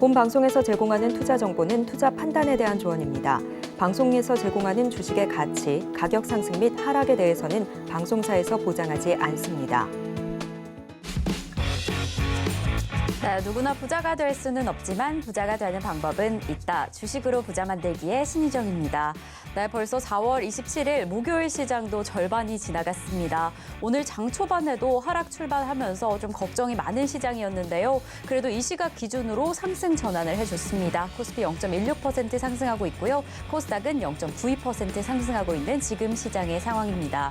본 방송에서 제공하는 투자 정보는 투자 판단에 대한 조언입니다. 방송에서 제공하는 주식의 가치, 가격 상승 및 하락에 대해서는 방송사에서 보장하지 않습니다. 네, 누구나 부자가 될 수는 없지만 부자가 되는 방법은 있다. 주식으로 부자 만들기의 신희정입니다. 네, 벌써 4월 27일 목요일 시장도 절반이 지나갔습니다. 오늘 장 초반에도 하락 출발하면서 좀 걱정이 많은 시장이었는데요. 그래도 이 시각 기준으로 상승 전환을 해줬습니다. 코스피 0.16% 상승하고 있고요. 코스닥은 0.92% 상승하고 있는 지금 시장의 상황입니다.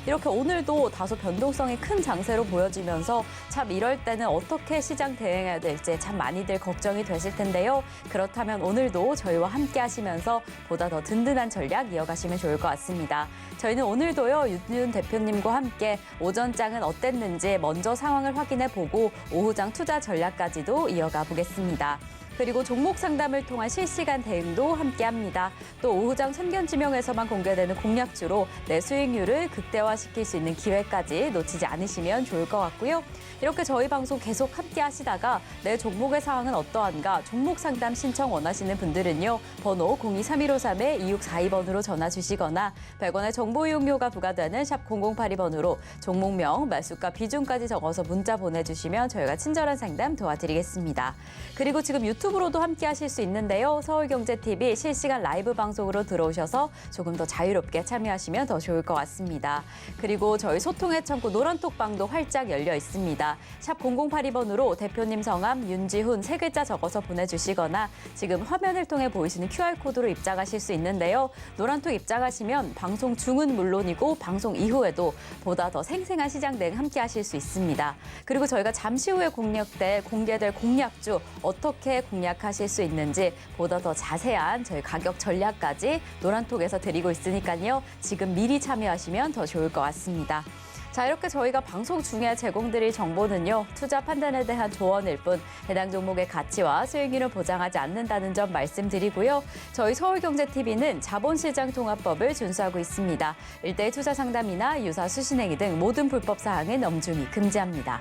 이렇게 오늘도 다소 변동성이 큰 장세로 보여지면서 참 이럴 때는 어떻게 시장 대응해야 될지 참 많이들 걱정이 되실 텐데요. 그렇다면 오늘도 저희와 함께 하시면서 보다 더 든든한 전략 이어가시면 좋을 것 같습니다. 저희는 오늘도요, 윤 대표님과 함께 오전장은 어땠는지 먼저 상황을 확인해 보고 오후장 투자 전략까지도 이어가 보겠습니다. 그리고 종목 상담을 통한 실시간 대응도 함께합니다. 또 오후장 선견지명에서만 공개되는 공략주로 내 수익률을 극대화시킬 수 있는 기회까지 놓치지 않으시면 좋을 것 같고요. 이렇게 저희 방송 계속 함께 하시다가 내 종목의 상황은 어떠한가 종목 상담 신청 원하시는 분들은요. 번호 023153-2642번으로 전화 주시거나 100원의 정보 이용료가 부과되는 샵 0082번으로 종목명, 매수가, 비중까지 적어서 문자 보내주시면 저희가 친절한 상담 도와드리겠습니다. 그리고 지금 유튜브로도 함께 하실 수 있는데요. 서울경제TV 실시간 라이브 방송으로 들어오셔서 조금 더 자유롭게 참여하시면 더 좋을 것 같습니다. 그리고 저희 소통의 창구 노란톡방도 활짝 열려 있습니다. 샵 0082번으로 대표님 성함 윤지훈 3글자 적어서 보내주시거나 지금 화면을 통해 보이시는 QR코드로 입장하실 수 있는데요. 노란톡 입장하시면 방송 중은 물론이고 방송 이후에도 보다 더 생생한 시장 대응 함께 하실 수 있습니다. 그리고 저희가 잠시 후에 공개될 공략주 어떻게 공략하실 수 있는지 보다 더 자세한 저희 가격 전략까지 노란톡에서 드리고 있으니까요. 지금 미리 참여하시면 더 좋을 것 같습니다. 자, 이렇게 저희가 방송 중에 제공드릴 정보는요. 투자 판단에 대한 조언일 뿐 해당 종목의 가치와 수익률을 보장하지 않는다는 점 말씀드리고요. 저희 서울경제TV는 자본시장 통합법을 준수하고 있습니다. 일대일 투자 상담이나 유사 수신행위 등 모든 불법 사항은 엄중히 금지합니다.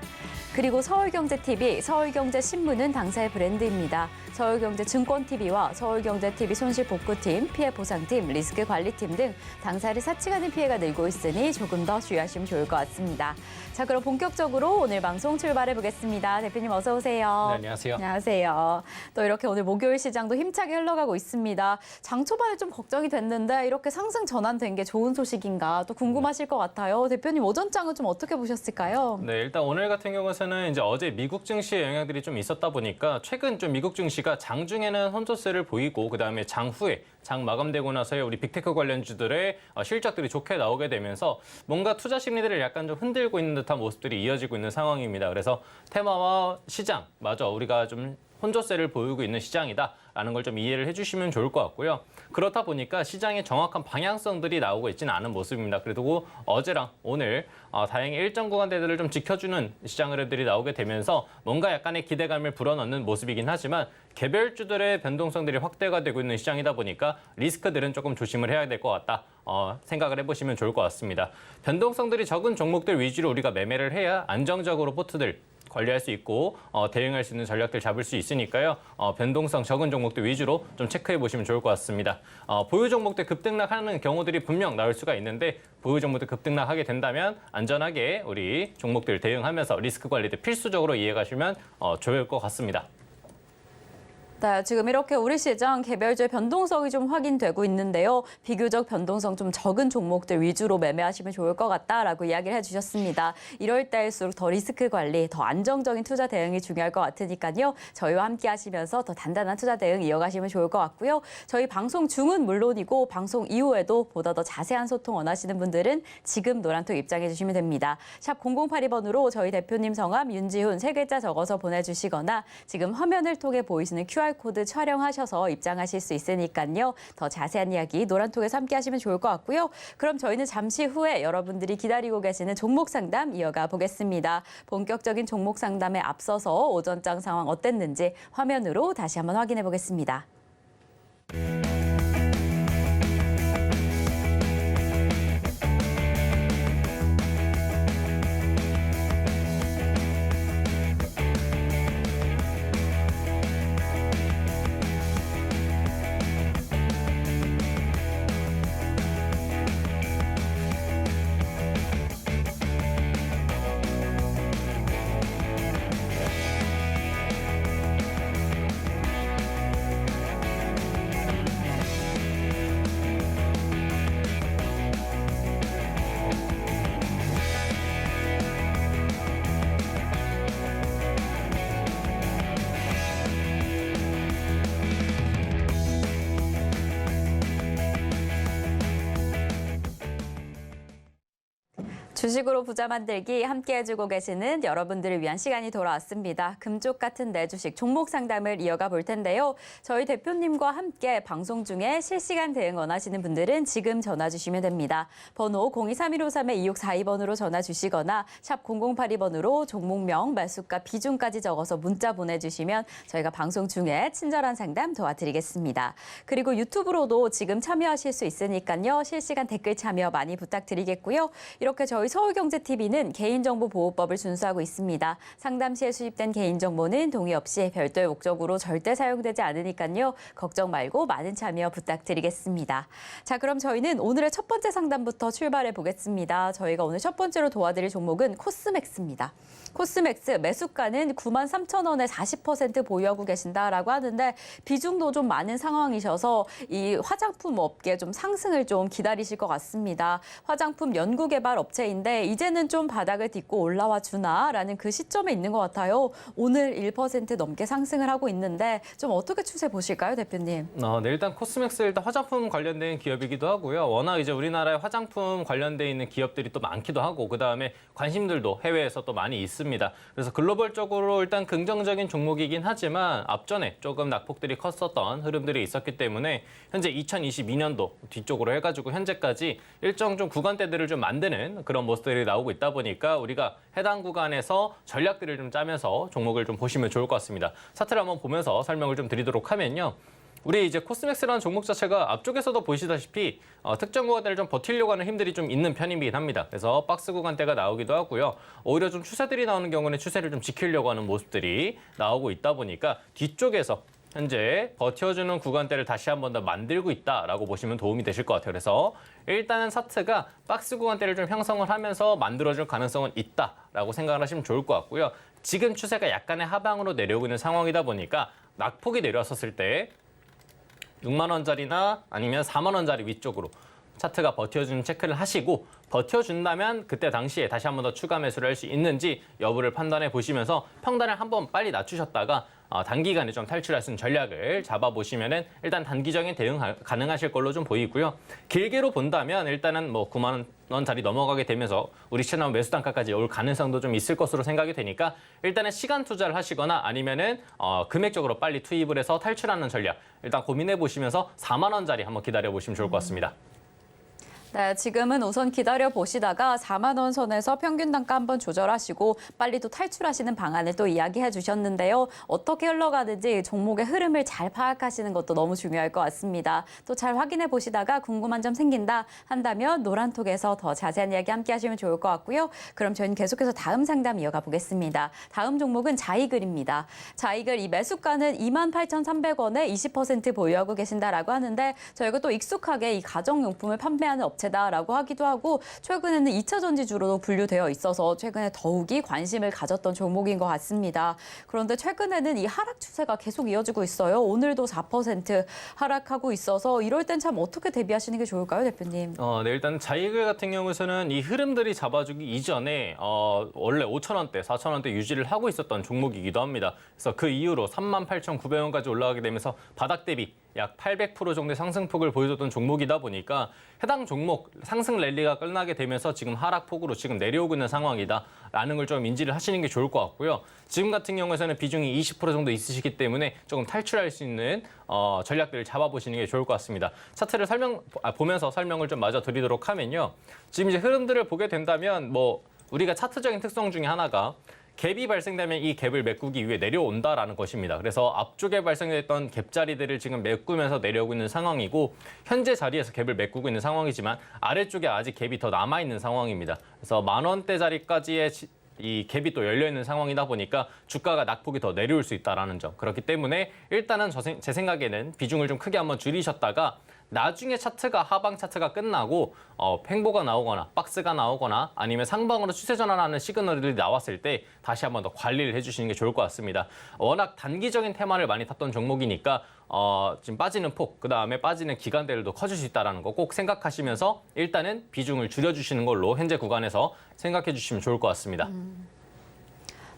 그리고 서울경제TV, 서울경제신문은 당사의 브랜드입니다. 서울경제증권TV와 서울경제TV 손실복구팀, 피해보상팀, 리스크관리팀 등 당사를 사칭하는 피해가 늘고 있으니 조금 더 주의하시면 좋을 것 같습니다. 자, 그럼 본격적으로 오늘 방송 출발해 보겠습니다. 대표님 어서 오세요. 네, 안녕하세요. 안녕하세요. 또 이렇게 오늘 목요일 시장도 힘차게 흘러가고 있습니다. 장 초반에 좀 걱정이 됐는데 이렇게 상승 전환된 게 좋은 소식인가 또 궁금하실 것 같아요. 대표님 오전장은 좀 어떻게 보셨을까요? 네, 일단 오늘 같은 경우에는 이제 어제 미국 증시의 영향들이 좀 있었다 보니까 최근 좀 미국 증시가 장중에는 혼조세를 보이고 그다음에 장 후에 장 마감되고 나서의 우리 빅테크 관련주들의 실적들이 좋게 나오게 되면서 뭔가 투자 심리들을 약간 좀 흔들고 있는 듯한 모습들이 이어지고 있는 상황입니다. 그래서 테마와 시장마저 우리가 좀 혼조세를 보이고 있는 시장이다라는 걸 좀 이해를 해주시면 좋을 것 같고요. 그렇다 보니까 시장의 정확한 방향성들이 나오고 있지는 않은 모습입니다. 그래도 어제랑 오늘 다행히 일정 구간대들을 좀 지켜주는 시장 흐름들이 나오게 되면서 뭔가 약간의 기대감을 불어넣는 모습이긴 하지만 개별주들의 변동성들이 확대가 되고 있는 시장이다 보니까 리스크들은 조금 조심을 해야 될 것 같다. 생각을 해보시면 좋을 것 같습니다. 변동성들이 적은 종목들 위주로 우리가 매매를 해야 안정적으로 포트들 관리할 수 있고 대응할 수 있는 전략들 잡을 수 있으니까요. 변동성 적은 종목들 위주로 좀 체크해 보시면 좋을 것 같습니다. 보유 종목들 급등락하는 경우들이 분명 나올 수가 있는데 보유 종목들 급등락하게 된다면 안전하게 우리 종목들 대응하면서 리스크 관리들 필수적으로 이해 가시면 좋을 것 같습니다. 네, 지금 이렇게 우리 시장 개별주의 변동성이 좀 확인되고 있는데요. 비교적 변동성 좀 적은 종목들 위주로 매매하시면 좋을 것 같다라고 이야기를 해주셨습니다. 이럴 때일수록 더 리스크 관리, 더 안정적인 투자 대응이 중요할 것 같으니까요. 저희와 함께 하시면서 더 단단한 투자 대응 이어가시면 좋을 것 같고요. 저희 방송 중은 물론이고 방송 이후에도 보다 더 자세한 소통 원하시는 분들은 지금 노란톡 입장해 주시면 됩니다. 샵 0082번으로 저희 대표님 성함 윤지훈 3글자 적어서 보내주시거나 지금 화면을 통해 보이시는 QR코드 촬영하셔서 입장하실 수 있으니까요. 더 자세한 이야기 노란톡에서 함께 하시면 좋을 것 같고요. 그럼 저희는 잠시 후에 여러분들이 기다리고 계시는 종목 상담 이어가 보겠습니다. 본격적인 종목 상담에 앞서서 오전장 상황 어땠는지 화면으로 다시 한번 확인해 보겠습니다. 주식으로 부자 만들기 함께 해주고 계시는 여러분들을 위한 시간이 돌아왔습니다. 금쪽 같은 내 주식 종목 상담을 이어가 볼 텐데요. 저희 대표님과 함께 방송 중에 실시간 대응 원하시는 분들은 지금 전화 주시면 됩니다. 번호 023153-2642번으로 전화 주시거나 샵 0082번으로 종목명, 매수가, 비중까지 적어서 문자 보내주시면 저희가 방송 중에 친절한 상담 도와드리겠습니다. 그리고 유튜브로도 지금 참여하실 수 있으니까요. 실시간 댓글 참여 많이 부탁드리겠고요. 이렇게 저희 서울경제TV는 개인정보보호법을 준수하고 있습니다. 상담 시에 수집된 개인정보는 동의 없이 별도의 목적으로 절대 사용되지 않으니까요. 걱정 말고 많은 참여 부탁드리겠습니다. 자, 그럼 저희는 오늘의 첫 번째 상담부터 출발해 보겠습니다. 저희가 오늘 첫 번째로 도와드릴 종목은 코스맥스입니다. 코스맥스 매수가는 93,000원에 40% 보유하고 계신다라고 하는데 비중도 좀 많은 상황이셔서 이 화장품 업계 좀 상승을 좀 기다리실 것 같습니다. 화장품 연구개발 업체인데 이제는 좀 바닥을 딛고 올라와 주나라는 그 시점에 있는 것 같아요. 오늘 1% 넘게 상승을 하고 있는데 좀 어떻게 추세 보실까요, 대표님? 네, 일단 코스맥스 일단 화장품 관련된 기업이기도 하고요. 워낙 이제 우리나라에 화장품 관련돼 있는 기업들이 또 많기도 하고 그다음에 관심들도 해외에서 또 많이 있습니다. 그래서 글로벌적으로 일단 긍정적인 종목이긴 하지만 앞전에 조금 낙폭들이 컸었던 흐름들이 있었기 때문에 현재 2022년도 뒤쪽으로 해가지고 현재까지 일정 좀 구간대들을 좀 만드는 그런 모습들이 나오고 있다 보니까 우리가 해당 구간에서 전략들을 좀 짜면서 종목을 좀 보시면 좋을 것 같습니다. 차트를 한번 보면서 설명을 좀 드리도록 하면요. 우리 이제 코스맥스라는 종목 자체가 앞쪽에서도 보시다시피 특정 구간대를 좀 버티려고 하는 힘들이 좀 있는 편이긴 합니다. 그래서 박스 구간대가 나오기도 하고요. 오히려 좀 추세들이 나오는 경우는 추세를 좀 지키려고 하는 모습들이 나오고 있다 보니까 뒤쪽에서 현재 버텨주는 구간대를 다시 한 번 더 만들고 있다라고 보시면 도움이 되실 것 같아요. 그래서 일단은 차트가 박스 구간대를 좀 형성을 하면서 만들어줄 가능성은 있다라고 생각을 하시면 좋을 것 같고요. 지금 추세가 약간의 하방으로 내려오고 있는 상황이다 보니까 낙폭이 내려왔었을 때 6만 원짜리나 아니면 4만 원짜리 위쪽으로 차트가 버텨주는 체크를 하시고 버텨준다면 그때 당시에 다시 한 번 더 추가 매수를 할 수 있는지 여부를 판단해 보시면서 평단을 한번 빨리 낮추셨다가 단기간에 좀 탈출할 수 있는 전략을 잡아보시면은 일단 단기적인 대응 가능하실 걸로 좀 보이고요. 길게로 본다면 일단은 뭐 9만 원짜리 넘어가게 되면서 우리 채널 매수 단가까지 올 가능성도 좀 있을 것으로 생각이 되니까 일단은 시간 투자를 하시거나 아니면은 금액적으로 빨리 투입을 해서 탈출하는 전략 일단 고민해 보시면서 4만 원짜리 한번 기다려 보시면 좋을 것 같습니다. 네, 지금은 우선 기다려 보시다가 4만 원 선에서 평균 단가 한번 조절하시고 빨리 또 탈출하시는 방안을 또 이야기해 주셨는데요. 어떻게 흘러가는지 종목의 흐름을 잘 파악하시는 것도 너무 중요할 것 같습니다. 또 잘 확인해 보시다가 궁금한 점 생긴다 한다면 노란톡에서 더 자세한 이야기 함께 하시면 좋을 것 같고요. 그럼 저희는 계속해서 다음 상담 이어가 보겠습니다. 다음 종목은 자이글입니다. 자이글 이 매수가는 28,300원에 20% 보유하고 계신다라고 하는데 저희가 또 익숙하게 이 가정용품을 판매하는 업체다라고 하기도 하고 최근에는 2차 전지주로도 분류되어 있어서 최근에 더욱이 관심을 가졌던 종목인 것 같습니다. 그런데 최근에는 이 하락 추세가 계속 이어지고 있어요. 오늘도 4% 하락하고 있어서 이럴 땐 참 어떻게 대비하시는 게 좋을까요, 대표님? 네, 일단 자이글 같은 경우에는 이 흐름들이 잡아주기 이전에 원래 5,000원대, 4,000원대 유지를 하고 있었던 종목이기도 합니다. 그래서 그 이후로 38,900원까지 올라가게 되면서 바닥 대비 약 800% 정도의 상승폭을 보여줬던 종목이다 보니까 해당 종목 상승 랠리가 끝나게 되면서 지금 하락폭으로 지금 내려오고 있는 상황이다라는 걸 좀 인지를 하시는 게 좋을 것 같고요. 지금 같은 경우에는 비중이 20% 정도 있으시기 때문에 조금 탈출할 수 있는 전략들을 잡아보시는 게 좋을 것 같습니다. 차트를 보면서 설명을 좀 마저 드리도록 하면요. 지금 이제 흐름들을 보게 된다면 뭐 우리가 차트적인 특성 중에 하나가 갭이 발생되면 이 갭을 메꾸기 위해 내려온다라는 것입니다. 그래서 앞쪽에 발생됐던 갭자리들을 지금 메꾸면서 내려오고 있는 상황이고 현재 자리에서 갭을 메꾸고 있는 상황이지만 아래쪽에 아직 갭이 더 남아있는 상황입니다. 그래서 10,000원대 자리까지의 이 갭이 또 열려있는 상황이다 보니까 주가가 낙폭이 더 내려올 수 있다는 점. 그렇기 때문에 일단은 제 생각에는 비중을 좀 크게 한번 줄이셨다가 나중에 차트가 하방 차트가 끝나고 횡보가 나오거나 박스가 나오거나 아니면 상방으로 추세 전환하는 시그널들이 나왔을 때 다시 한번 더 관리를 해주시는 게 좋을 것 같습니다. 워낙 단기적인 테마를 많이 탔던 종목이니까 지금 빠지는 폭, 그다음에 빠지는 기간대들도 커질 수 있다는 거 꼭 생각하시면서 일단은 비중을 줄여주시는 걸로 현재 구간에서 생각해 주시면 좋을 것 같습니다.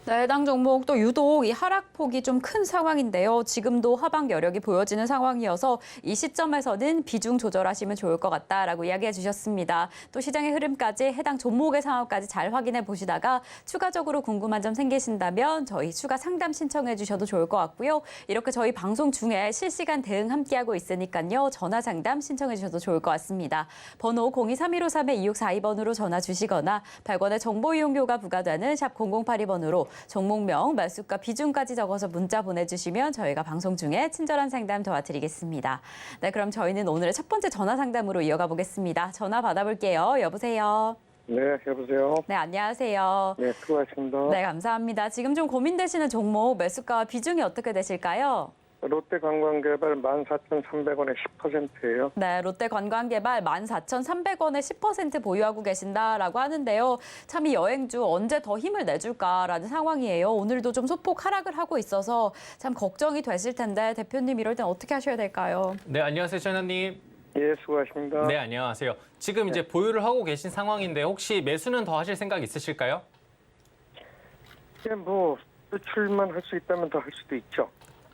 네, 해당 종목 또 유독 이 하락폭이 좀 큰 상황인데요. 지금도 하방 여력이 보여지는 상황이어서 이 시점에서는 비중 조절하시면 좋을 것 같다라고 이야기해 주셨습니다. 또 시장의 흐름까지 해당 종목의 상황까지 잘 확인해 보시다가 추가적으로 궁금한 점 생기신다면 저희 추가 상담 신청해 주셔도 좋을 것 같고요. 이렇게 저희 방송 중에 실시간 대응 함께하고 있으니까요. 전화 상담 신청해 주셔도 좋을 것 같습니다. 번호 023153-2642번으로 전화 주시거나 100원의 정보 이용료가 부과되는 샵 0082번으로 종목명, 매수가, 비중까지 적어서 문자 보내주시면 저희가 방송 중에 친절한 상담 도와드리겠습니다. 네, 그럼 저희는 오늘의 첫 번째 전화 상담으로 이어가 보겠습니다. 전화 받아볼게요. 여보세요. 네, 여보세요. 네, 안녕하세요. 네, 수고하셨습니다. 네, 감사합니다. 지금 좀 고민되시는 종목, 매수가와 비중이 어떻게 되실까요? 롯데관광개발 14,300원에 10%예요. 네, 롯데관광개발 14,300원에 10% 보유하고 계신다라고 하는데요. 참 이 여행주 언제 더 힘을 내줄까라는 상황이에요. 오늘도 좀 소폭 하락을 하고 있어서 참 걱정이 되실 텐데 대표님 이럴 땐 어떻게 하셔야 될까요? 네, 안녕하세요, 전현님. 예, 수고하십니다. 네, 안녕하세요. 지금 이제 보유를 하고 계신 상황인데 혹시 매수는 더 하실 생각 있으실까요? 예, 뭐 수출만 할 수 있다면 더 할 수도 있죠.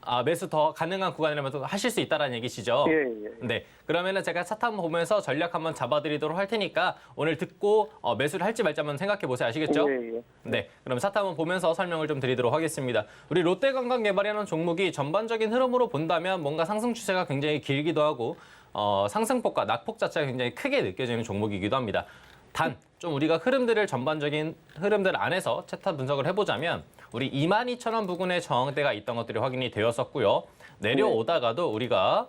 아, 매수 더 가능한 구간이라면 또 하실 수 있다는 얘기시죠? 예, 예. 네, 그러면은 제가 차트 한번 보면서 전략 한번 잡아드리도록 할 테니까 오늘 듣고 매수를 할지 말지 한번 생각해 보세요. 아시겠죠? 예, 예. 네, 그럼 차트 한번 보면서 설명을 좀 드리도록 하겠습니다. 우리 롯데관광개발이라는 종목이 전반적인 흐름으로 본다면 뭔가 상승 추세가 굉장히 길기도 하고 상승폭과 낙폭 자체가 굉장히 크게 느껴지는 종목이기도 합니다. 단, 좀 우리가 전반적인 흐름들 안에서 차트 분석을 해보자면 우리 22,000원 부근에 저항대가 있던 것들이 확인이 되었었고요. 내려오다가도 우리가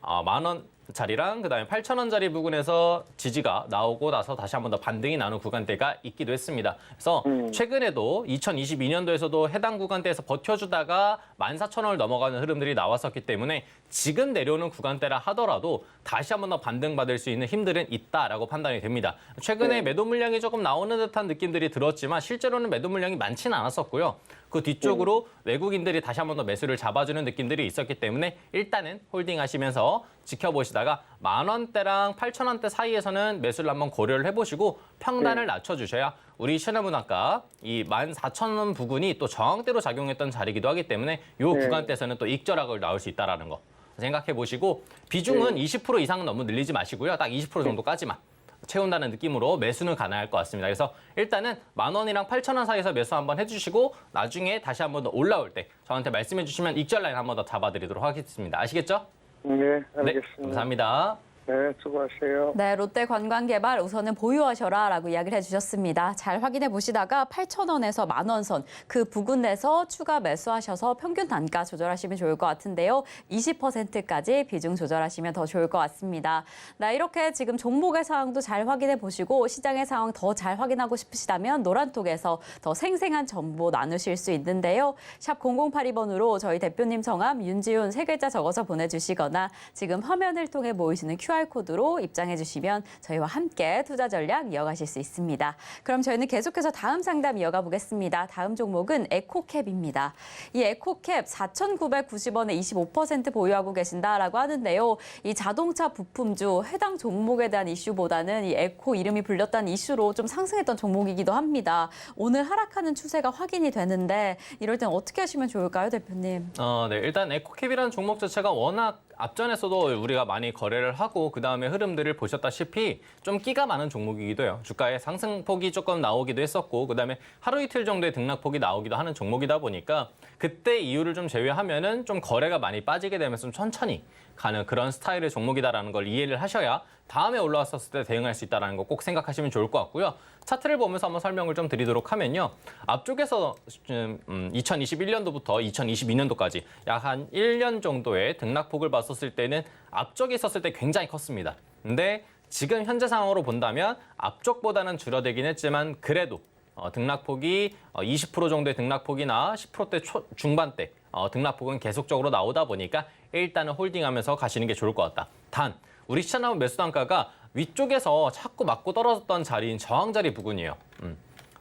10,000원짜리랑 그다음에 8,000원짜리 부근에서 지지가 나오고 나서 다시 한 번 더 반등이 나는 구간대가 있기도 했습니다. 그래서 최근에도 2022년도에서도 해당 구간대에서 버텨주다가 14,000원을 넘어가는 흐름들이 나왔었기 때문에 지금 내려오는 구간대라 하더라도 다시 한 번 더 반등받을 수 있는 힘들은 있다라고 판단이 됩니다. 최근에 매도 물량이 조금 나오는 듯한 느낌들이 들었지만 실제로는 매도 물량이 많지는 않았었고요. 그 뒤쪽으로 외국인들이 다시 한 번 더 매수를 잡아주는 느낌들이 있었기 때문에 일단은 홀딩하시면서 지켜보시다가 10,000원대랑 8,000원대 사이에서는 매수를 한번 고려를 해보시고 평단을 낮춰주셔야 우리 시나문학과 이 14,000원 부근이 또 저항대로 작용했던 자리이기도 하기 때문에 이 구간대에서는 또 익절하고 나올 수 있다는 거 생각해 보시고 비중은 20% 이상 너무 늘리지 마시고요. 딱 20% 정도까지만 채운다는 느낌으로 매수는 가능할 것 같습니다. 그래서 일단은 10,000원이랑 8,000원 사이에서 매수 한번 해주시고 나중에 다시 한번 더 올라올 때 저한테 말씀해 주시면 익절 라인 한번 더 잡아드리도록 하겠습니다. 아시겠죠? 네, 알겠습니다. 네, 감사합니다. 네, 수고하세요. 네, 롯데관광개발 우선은 보유하셔라라고 이야기를 해주셨습니다. 잘 확인해 보시다가 8,000원에서 10,000원 선 그 부근 내서 추가 매수하셔서 평균 단가 조절하시면 좋을 것 같은데요. 20%까지 비중 조절하시면 더 좋을 것 같습니다. 네, 이렇게 지금 종목의 상황도 잘 확인해 보시고 시장의 상황 더 잘 확인하고 싶으시다면 노란톡에서 더 생생한 정보 나누실 수 있는데요. 샵 0082번으로 저희 대표님 성함 윤지훈 3글자 적어서 보내주시거나 지금 화면을 통해 보이시는 QR코드로 입장해 주시면 저희와 함께 투자 전략 이어가실 수 있습니다. 그럼 저희는 계속해서 다음 상담 이어가 보겠습니다. 다음 종목은 에코캡입니다. 이 에코캡 4,990원에 25% 보유하고 계신다라고 하는데요. 이 자동차 부품주 해당 종목에 대한 이슈보다는 이 에코 이름이 불렸다는 이슈로 좀 상승했던 종목이기도 합니다. 오늘 하락하는 추세가 확인이 되는데 이럴 땐 어떻게 하시면 좋을까요, 대표님? 네, 일단 에코캡이라는 종목 자체가 워낙 앞전에서도 우리가 많이 거래를 하고 그다음에 흐름들을 보셨다시피 좀 끼가 많은 종목이기도 해요. 주가의 상승폭이 조금 나오기도 했었고 그다음에 하루 이틀 정도의 등락폭이 나오기도 하는 종목이다 보니까 그때 이유를 좀 제외하면은 좀 거래가 많이 빠지게 되면서 좀 천천히 가는 그런 스타일의 종목이다라는 걸 이해를 하셔야 다음에 올라왔었을 때 대응할 수 있다는 거 꼭 생각하시면 좋을 것 같고요. 차트를 보면서 한번 설명을 좀 드리도록 하면요. 앞쪽에서 2021년도부터 2022년도까지 약 한 1년 정도의 등락폭을 봤었을 때는 앞쪽에 있었을 때 굉장히 컸습니다. 근데 지금 현재 상황으로 본다면 앞쪽보다는 줄어들긴 했지만 그래도 등락폭이 20% 정도의 등락폭이나 10%대 중반대 등락폭은 계속적으로 나오다 보니까 일단은 홀딩하면서 가시는 게 좋을 것 같다. 단 우리 시장나무 매수 단가가 위쪽에서 자꾸 맞고 떨어졌던 자리인 저항 자리 부근이에요.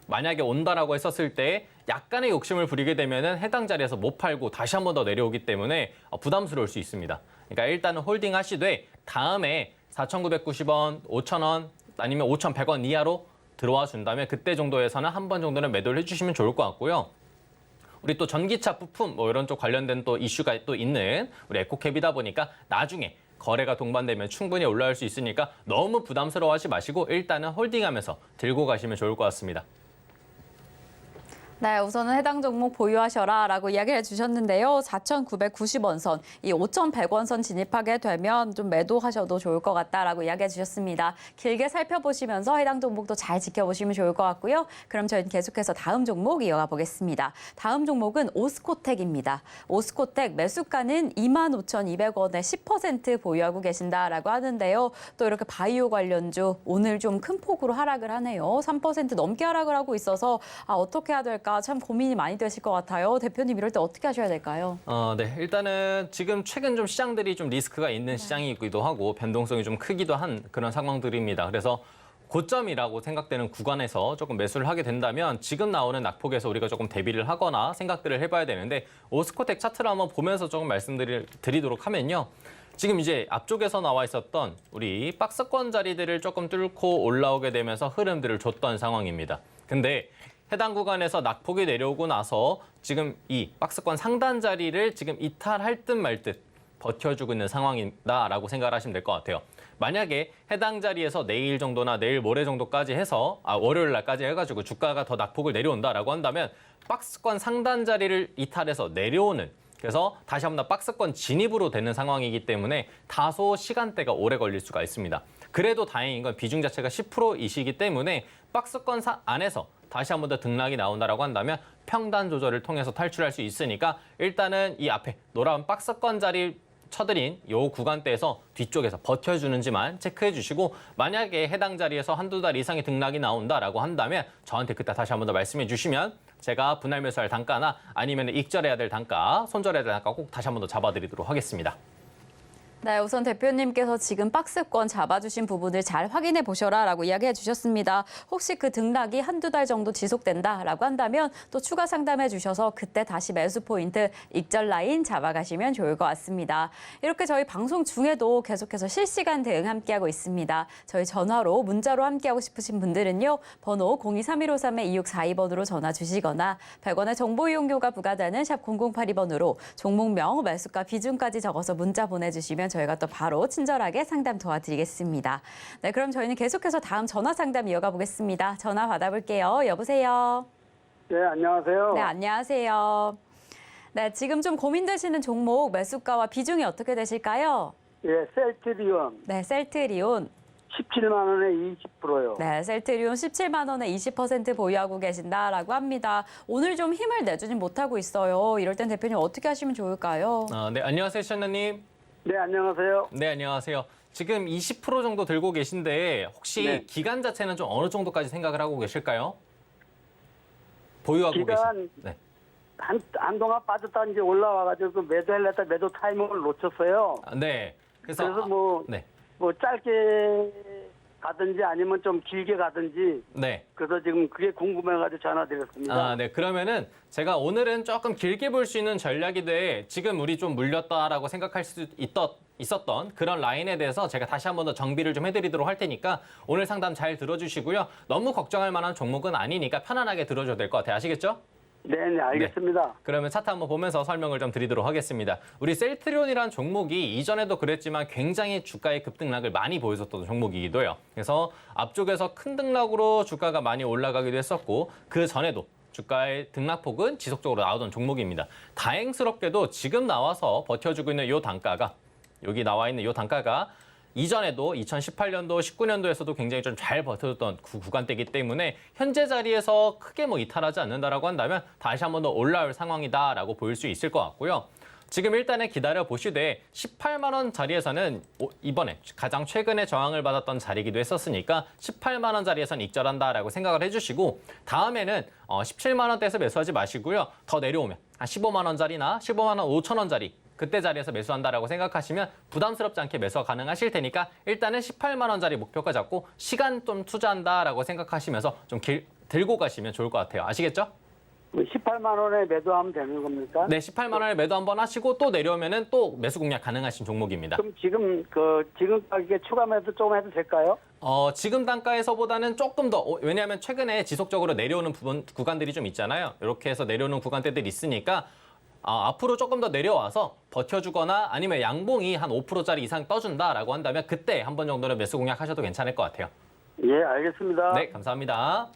만약에 온다라고 했었을 때 약간의 욕심을 부리게 되면은 해당 자리에서 못 팔고 다시 한 번 더 내려오기 때문에 부담스러울 수 있습니다. 그러니까 일단은 홀딩 하시되 다음에 4,990원, 5,000원 아니면 5,100원 이하로 들어와 준다면 그때 정도에서는 한 번 정도는 매도를 해주시면 좋을 것 같고요. 우리 또 전기차 부품 뭐 이런 쪽 관련된 또 이슈가 또 있는 우리 에코캡이다 보니까 나중에 거래가 동반되면 충분히 올라올 수 있으니까 너무 부담스러워하지 마시고 일단은 홀딩하면서 들고 가시면 좋을 것 같습니다. 네, 우선은 해당 종목 보유하셔라라고 이야기를 해주셨는데요. 4,990원 선, 이 5,100원 선 진입하게 되면 좀 매도하셔도 좋을 것 같다라고 이야기해 주셨습니다. 길게 살펴보시면서 해당 종목도 잘 지켜보시면 좋을 것 같고요. 그럼 저희는 계속해서 다음 종목 이어가 보겠습니다. 다음 종목은 오스코텍입니다. 오스코텍 매수가는 25,200원에 10% 보유하고 계신다라고 하는데요. 또 이렇게 바이오 관련주 오늘 좀 큰 폭으로 하락을 하네요. 3% 넘게 하락을 하고 있어서 어떻게 해야 될까? 참 고민이 많이 되실 것 같아요. 대표님 이럴 때 어떻게 하셔야 될까요? 네. 일단은 지금 최근 좀 시장들이 좀 리스크가 있는 시장이기도 하고 변동성이 좀 크기도 한 그런 상황들입니다. 그래서 고점이라고 생각되는 구간에서 조금 매수를 하게 된다면 지금 나오는 낙폭에서 우리가 조금 대비를 하거나 생각들을 해봐야 되는데 오스코텍 차트를 한번 보면서 조금 말씀드리도록 하면요. 지금 이제 앞쪽에서 나와 있었던 우리 박스권 자리들을 조금 뚫고 올라오게 되면서 흐름들을 줬던 상황입니다. 근데 해당 구간에서 낙폭이 내려오고 나서 지금 이 박스권 상단 자리를 지금 이탈할 듯 말 듯 버텨주고 있는 상황이다라고 생각을 하시면 될 것 같아요. 만약에 해당 자리에서 내일 정도나 내일 모레 정도까지 해서 월요일 날까지 해가지고 주가가 더 낙폭을 내려온다라고 한다면 박스권 상단 자리를 이탈해서 내려오는 그래서 다시 한번 박스권 진입으로 되는 상황이기 때문에 다소 시간대가 오래 걸릴 수가 있습니다. 그래도 다행인 건 비중 자체가 10%이시기 때문에 박스권 안에서 다시 한 번 더 등락이 나온다라고 한다면 평단 조절을 통해서 탈출할 수 있으니까 일단은 이 앞에 노란 박스권 자리 쳐드린 요 구간대에서 뒤쪽에서 버텨주는지만 체크해 주시고 만약에 해당 자리에서 한두 달 이상의 등락이 나온다라고 한다면 저한테 그때 다시 한 번 더 말씀해 주시면 제가 분할 매수할 단가나 아니면 익절해야 될 단가, 손절해야 될 단가 꼭 다시 한 번 더 잡아드리도록 하겠습니다. 네, 우선 대표님께서 지금 박스권 잡아주신 부분을 잘 확인해 보셔라라고 이야기해 주셨습니다. 혹시 그 등락이 한두 달 정도 지속된다라고 한다면 또 추가 상담해 주셔서 그때 다시 매수 포인트, 익절 라인 잡아가시면 좋을 것 같습니다. 이렇게 저희 방송 중에도 계속해서 실시간 대응 함께하고 있습니다. 저희 전화로, 문자로 함께하고 싶으신 분들은요. 번호 023153-2642번으로 전화 주시거나 100원의 정보 이용료가 부과되는 샵 0082번으로 종목명, 매수가, 비중까지 적어서 문자 보내주시면 저희가 또 바로 친절하게 상담 도와드리겠습니다. 네, 그럼 저희는 계속해서 다음 전화 상담 이어가 보겠습니다. 전화 받아볼게요. 여보세요. 네, 안녕하세요. 네, 안녕하세요. 네, 지금 좀 고민되시는 종목 매수가와 비중이 어떻게 되실까요? 예, 셀트리온 네, 셀트리온. 17만 원에 20%요. 네, 셀트리온 17만 원에 20% 보유하고 계신다라고 합니다. 오늘 좀 힘을 내주진 못하고 있어요. 이럴 땐 대표님 어떻게 하시면 좋을까요? 네, 안녕하세요, 시청자님. 네, 안녕하세요. 네, 안녕하세요. 지금 20% 정도 들고 계신데 혹시 네. 기간 자체는 좀 어느 정도까지 생각을 하고 계실까요? 보유하고 기간 네. 한동안 빠졌다 이제 올라와가지고 그 매도하려다 매도 타이밍을 놓쳤어요. 네. 그래서 뭐 네. 짧게 가든지 아니면 좀 길게 가든지 네. 그래서 지금 그게 궁금해가지고 전화드렸습니다. 네. 그러면은 제가 오늘은 조금 길게 볼 수 있는 전략인데 지금 우리 좀 물렸다라고 생각할 수 있었던 그런 라인에 대해서 제가 다시 한 번 더 정비를 좀 해드리도록 할 테니까 오늘 상담 잘 들어주시고요. 너무 걱정할 만한 종목은 아니니까 편안하게 들어줘도 될 것 같아요. 아시겠죠? 네, 알겠습니다. 그러면 차트 한번 보면서 설명을 좀 드리도록 하겠습니다. 우리 셀트리온이라는 종목이 이전에도 그랬지만 굉장히 주가의 급등락을 많이 보여줬던 종목이기도 해요. 그래서 앞쪽에서 큰 등락으로 주가가 많이 올라가기도 했었고 그 전에도 주가의 등락폭은 지속적으로 나오던 종목입니다. 다행스럽게도 지금 나와서 버텨주고 있는 이 단가가 여기 나와 있는 이 단가가 이전에도 2018년도, 19년도에서도 굉장히 좀 잘 버텨줬던 구간대이기 때문에 현재 자리에서 크게 뭐 이탈하지 않는다라고 한다면 다시 한 번 더 올라올 상황이다라고 보일 수 있을 것 같고요. 지금 일단은 기다려 보시되 18만 원 자리에서는 이번에 가장 최근에 저항을 받았던 자리이기도 했었으니까 18만 원 자리에서는 익절한다라고 생각을 해주시고 다음에는 17만 원대에서 매수하지 마시고요. 더 내려오면 한 15만 원짜리나 15만 원 5천 원짜리 그때 자리에서 매수한다라고 생각하시면 부담스럽지 않게 매수가 가능하실 테니까 일단은 18만 원짜리 목표가 잡고 시간 좀 투자한다라고 생각하시면서 좀 들고 가시면 좋을 것 같아요. 아시겠죠? 18만 원에 매도하면 되는 겁니까? 네, 18만 원에 매도 한번 하시고 또 내려오면은 또 매수 공략 가능하신 종목입니다. 그럼 지금 가격에 추가 매도 조금 해도 될까요? 지금 단가에서보다는 조금 더, 왜냐하면 최근에 지속적으로 내려오는 구간들이 좀 있잖아요. 이렇게 해서 내려오는 구간대들이 있으니까 앞으로 조금 더 내려와서 버텨주거나 아니면 양봉이 한 5%짜리 이상 떠준다라고 한다면 그때 한 번 정도는 매수 공략하셔도 괜찮을 것 같아요. 예, 알겠습니다. 네, 감사합니다.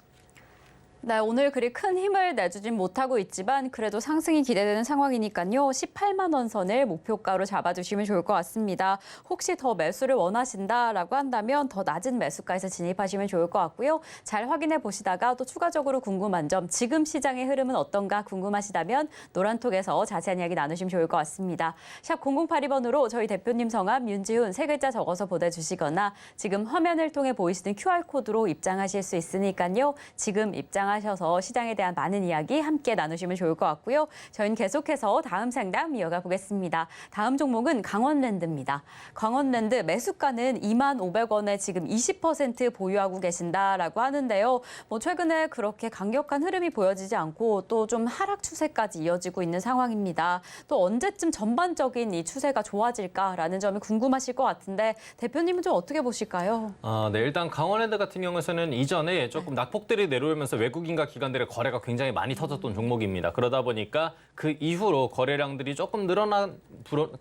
네, 오늘 그리 큰 힘을 내주진 못하고 있지만 그래도 상승이 기대되는 상황이니까요. 18만 원 선을 목표가로 잡아주시면 좋을 것 같습니다. 혹시 더 매수를 원하신다라고 한다면 더 낮은 매수가에서 진입하시면 좋을 것 같고요. 잘 확인해 보시다가 또 추가적으로 궁금한 점, 지금 시장의 흐름은 어떤가 궁금하시다면 노란톡에서 자세한 이야기 나누시면 좋을 것 같습니다. 샵 0082번으로 저희 대표님 성함 윤지훈 세 글자 적어서 보내주시거나 지금 화면을 통해 보이시는 QR코드로 입장하실 수 있으니까요. 지금 입장하셔서 시장에 대한 많은 이야기 함께 나누시면 좋을 것 같고요. 저희는 계속해서 다음 상담 이어가 보겠습니다. 다음 종목은 강원랜드입니다. 강원랜드 매수가는 2만 500원에 지금 20% 보유하고 계신다라고 하는데요. 최근에 그렇게 강력한 흐름이 보여지지 않고 또 좀 하락 추세까지 이어지고 있는 상황입니다. 또 언제쯤 전반적인 이 추세가 좋아질까라는 점이 궁금하실 것 같은데 대표님은 좀 어떻게 보실까요? 네, 일단 강원랜드 같은 경우에는 이전에 조금 낙폭들이 내려오면서 외국인과 기관들의 거래가 굉장히 많이 터졌던 종목입니다. 그러다 보니까 그 이후로 거래량들이 조금 늘어난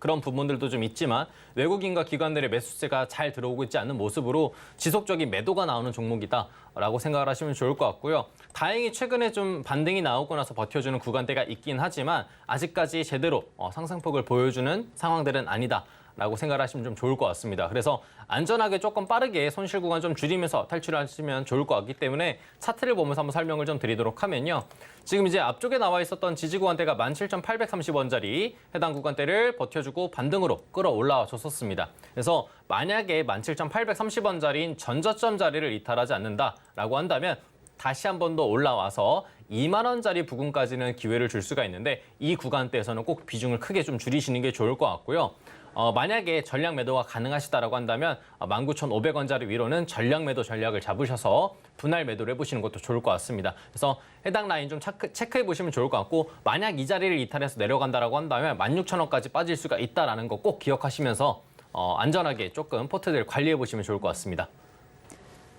그런 부분들도 좀 있지만 외국인과 기관들의 매수세가 잘 들어오고 있지 않는 모습으로 지속적인 매도가 나오는 종목이다라고 생각을 하시면 좋을 것 같고요. 다행히 최근에 좀 반등이 나오고 나서 버텨주는 구간대가 있긴 하지만 아직까지 제대로 상승폭을 보여주는 상황들은 아니다. 라고 생각을 하시면 좀 좋을 것 같습니다. 그래서 안전하게 조금 빠르게 손실 구간 좀 줄이면서 탈출하시면 좋을 것 같기 때문에 차트를 보면서 한번 설명을 좀 드리도록 하면요. 지금 이제 앞쪽에 나와 있었던 지지 구간대가 17,830원짜리 해당 구간대를 버텨주고 반등으로 끌어올라 줬었습니다. 그래서 만약에 17,830원짜리인 전저점 자리를 이탈하지 않는다라고 한다면 다시 한 번 더 올라와서 2만 원짜리 부근까지는 기회를 줄 수가 있는데 이 구간대에서는 꼭 비중을 크게 좀 줄이시는 게 좋을 것 같고요. 만약에 전량 매도가 가능하시다라고 한다면 19,500원짜리 위로는 전량 매도 전략을 잡으셔서 분할 매도를 해보시는 것도 좋을 것 같습니다. 그래서 해당 라인 좀 체크해 보시면 좋을 것 같고 만약 이 자리를 이탈해서 내려간다라고 한다면 16,000원까지 빠질 수가 있다라는 거 꼭 기억하시면서 안전하게 조금 포트들 관리해 보시면 좋을 것 같습니다.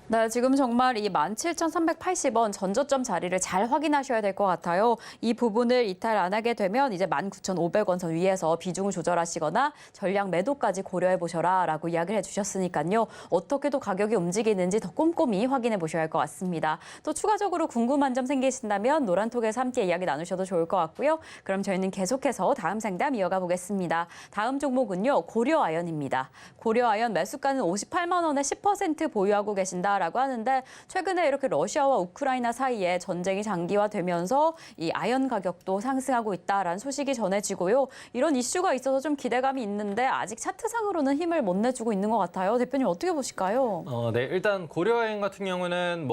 네, 지금 정말 이 17,380원 전저점 자리를 잘 확인하셔야 될 것 같아요. 이 부분을 이탈 안 하게 되면 이제 19,500원 선 위에서 비중을 조절하시거나 전량 매도까지 고려해 보셔라라고 이야기를 해주셨으니까요. 어떻게 또 가격이 움직이는지 더 꼼꼼히 확인해 보셔야 할 것 같습니다. 또 추가적으로 궁금한 점 생기신다면 노란톡에서 함께 이야기 나누셔도 좋을 것 같고요. 그럼 저희는 계속해서 다음 상담 이어가 보겠습니다. 다음 종목은요. 고려아연입니다. 고려아연 매수가는 58만 원에 10% 보유하고 계신다. 라고 하는데 최근에 이렇게 러시아와 우크라이나 사이에 전쟁이 장기화되면서 이 아연 가격도 상승하고 있다라는 소식이 전해지고요. 이런 이슈가 있어서 좀 기대감이 있는데 아직 차트상으로는 힘을 못 내주고 있는 것 같아요. 대표님 어떻게 보실까요? 네, 일단 고려아연 같은 경우는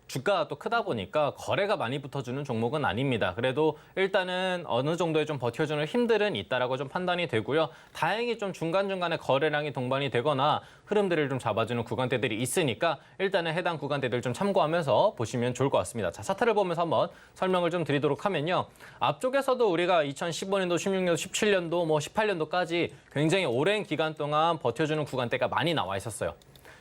주가가 또 크다 보니까 거래가 많이 붙어주는 종목은 아닙니다. 그래도 일단은 어느 정도의 좀 버텨주는 힘들은 있다라고 좀 판단이 되고요. 다행히 좀 중간중간에 거래량이 동반이 되거나 흐름들을 좀 잡아주는 구간대들이 있으니까 일단은 해당 구간대들 좀 참고하면서 보시면 좋을 것 같습니다. 자, 차트를 보면서 한번 설명을 좀 드리도록 하면요. 앞쪽에서도 우리가 2015년도, 16년도, 17년도, 18년도까지 굉장히 오랜 기간 동안 버텨주는 구간대가 많이 나와 있었어요.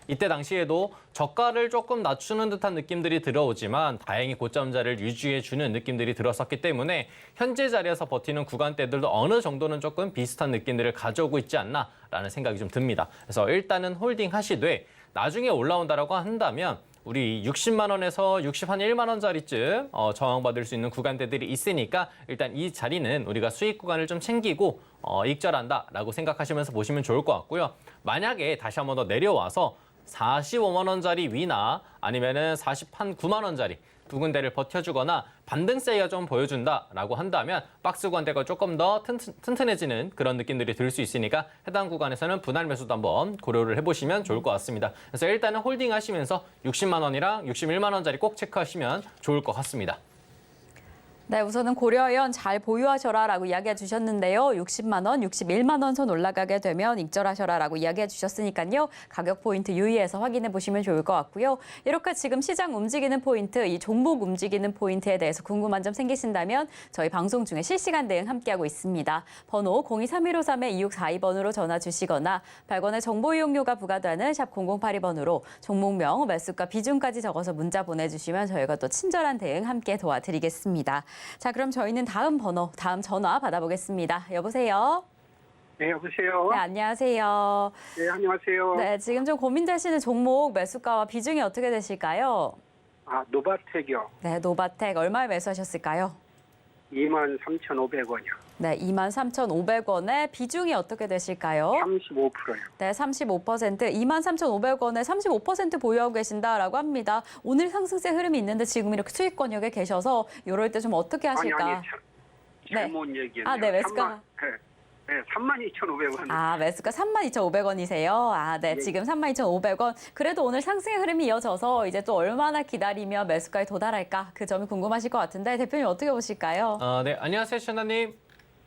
이때 당시에도 저가를 조금 낮추는 듯한 느낌들이 들어오지만 다행히 고점자를 유지해주는 느낌들이 들었었기 때문에 현재 자리에서 버티는 구간대들도 어느 정도는 조금 비슷한 느낌들을 가져오고 있지 않나라는 생각이 좀 듭니다. 그래서 일단은 홀딩 하시되 나중에 올라온다라고 한다면 우리 60만 원에서 61만 원짜리쯤 저항받을 수 있는 구간대들이 있으니까 일단 이 자리는 우리가 수익 구간을 좀 챙기고 익절한다라고 생각하시면서 보시면 좋을 것 같고요. 만약에 다시 한 번 더 내려와서 45만 원짜리 위나 아니면은 49만 원짜리 두 군데를 버텨주거나 반등 세기가 좀 보여준다라고 한다면 박스 구간대가 조금 더 튼튼해지는 그런 느낌들이 들 수 있으니까 해당 구간에서는 분할 매수도 한번 고려를 해보시면 좋을 것 같습니다. 그래서 일단은 홀딩 하시면서 60만 원이랑 61만 원짜리 꼭 체크하시면 좋을 것 같습니다. 네, 우선은 고려연 잘 보유하셔라라고 이야기해 주셨는데요. 60만 원, 61만 원 선 올라가게 되면 익절하셔라라고 이야기해 주셨으니까요. 가격 포인트 유의해서 확인해 보시면 좋을 것 같고요. 이렇게 지금 시장 움직이는 포인트, 이 종목 움직이는 포인트에 대해서 궁금한 점 생기신다면 저희 방송 중에 실시간 대응 함께하고 있습니다. 번호 023153-2642번으로 전화 주시거나 100원의 정보 이용료가 부과되는 샵 0082번으로 종목명, 매수가, 비중까지 적어서 문자 보내주시면 저희가 또 친절한 대응 함께 도와드리겠습니다. 자, 그럼 저희는 다음 전화 받아보겠습니다. 여보세요? 네, 여보세요? 네, 안녕하세요. 네, 안녕하세요. 네, 지금 좀 고민되시는 종목 매수가와 비중이 어떻게 되실까요? 아, 노바텍이요. 네, 노바텍 얼마에 매수하셨을까요? 23,500원이요. 네, 23,500원에 비중이 어떻게 되실까요? 35%요. 네, 35%, 23,500원에 35% 보유하고 계신다라고 합니다. 오늘 상승세 흐름이 있는데 지금 이렇게 수익권역에 계셔서 이럴 때 좀 어떻게 하실까? 아니, 잘못 얘기했네요. 아, 네, 매수가. 네, 32,500원. 아, 매수가 32,500원이세요? 아, 네, 예. 지금 32,500원. 그래도 오늘 상승의 흐름이 이어져서 이제 또 얼마나 기다리면 매수가에 도달할까? 그 점이 궁금하실 것 같은데 대표님 어떻게 보실까요? 네, 안녕하세요, 시청자님.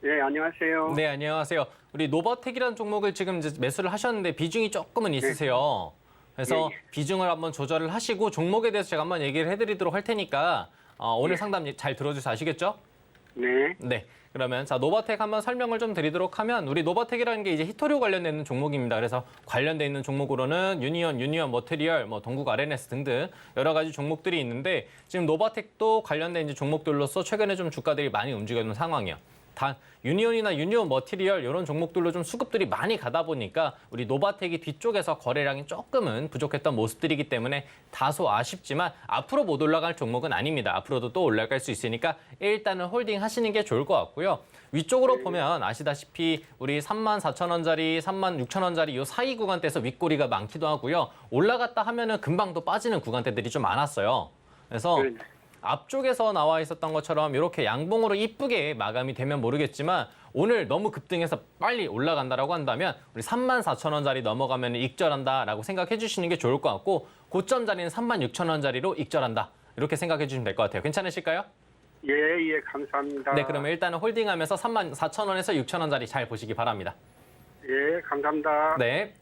네, 안녕하세요. 네, 안녕하세요. 우리 노바텍이라는 종목을 지금 이제 매수를 하셨는데 비중이 조금은 있으세요. 그래서 예, 예. 비중을 한번 조절을 하시고 종목에 대해서 제가 한번 얘기를 해드리도록 할 테니까 오늘 예. 상담 잘 들어주셔서 아시겠죠? 네. 네. 그러면 자 노바텍 한번 설명을 좀 드리도록 하면 우리 노바텍이라는 게 이제 히토류 관련돼 있는 종목입니다. 그래서 관련돼 있는 종목으로는 유니온 머티리얼, 뭐 동국 RNS 등등 여러 가지 종목들이 있는데 지금 노바텍도 관련된 이제 종목들로서 최근에 좀 주가들이 많이 움직이는 상황이에요. 단 유니온 머티리얼 이런 종목들로 좀 수급들이 많이 가다 보니까 우리 노바텍이 뒤쪽에서 거래량이 조금은 부족했던 모습들이기 때문에 다소 아쉽지만 앞으로 못 올라갈 종목은 아닙니다. 앞으로도 또 올라갈 수 있으니까 일단은 홀딩 하시는 게 좋을 것 같고요. 위쪽으로 보면 아시다시피 우리 34,000원짜리, 36,000원짜리 이 사이 구간대에서 윗꼬리가 많기도 하고요. 올라갔다 하면은 금방 또 빠지는 구간대들이 좀 많았어요. 그래서 네. 앞쪽에서 나와 있었던 것처럼 이렇게 양봉으로 이쁘게 마감이 되면 모르겠지만 오늘 너무 급등해서 빨리 올라간다라고 한다면 우리 34,000원짜리 넘어가면 익절한다라고 생각해 주시는 게 좋을 것 같고 고점 자리는 36,000원짜리로 익절한다. 이렇게 생각해 주시면 될 것 같아요. 괜찮으실까요? 예, 예, 감사합니다. 네, 그러면 일단은 홀딩하면서 34,000원에서 6,000원짜리 잘 보시기 바랍니다. 예, 감사합니다. 네.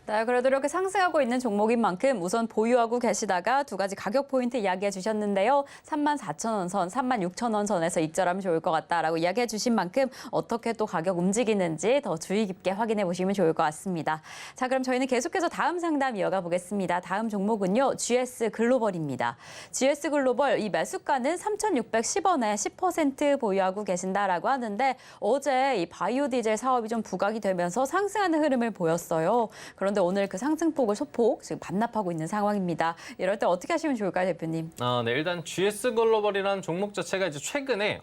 네, 그래도 이렇게 상승하고 있는 종목인 만큼 우선 보유하고 계시다가 두 가지 가격 포인트 이야기해 주셨는데요. 34,000원 선, 36,000원 선에서 익절하면 좋을 것 같다라고 이야기해 주신 만큼 어떻게 또 가격 움직이는지 더 주의 깊게 확인해 보시면 좋을 것 같습니다. 자, 그럼 저희는 계속해서 다음 상담 이어가 보겠습니다. 다음 종목은요, GS 글로벌입니다. GS 글로벌 이 매수가는 3,610원에 10% 보유하고 계신다라고 하는데 어제 이 바이오 디젤 사업이 좀 부각이 되면서 상승하는 흐름을 보였어요. 그런데 오늘 그 상승폭을 소폭 지금 반납하고 있는 상황입니다. 이럴 때 어떻게 하시면 좋을까요, 대표님? 네, 일단 GS 글로벌이라는 종목 자체가 이제 최근에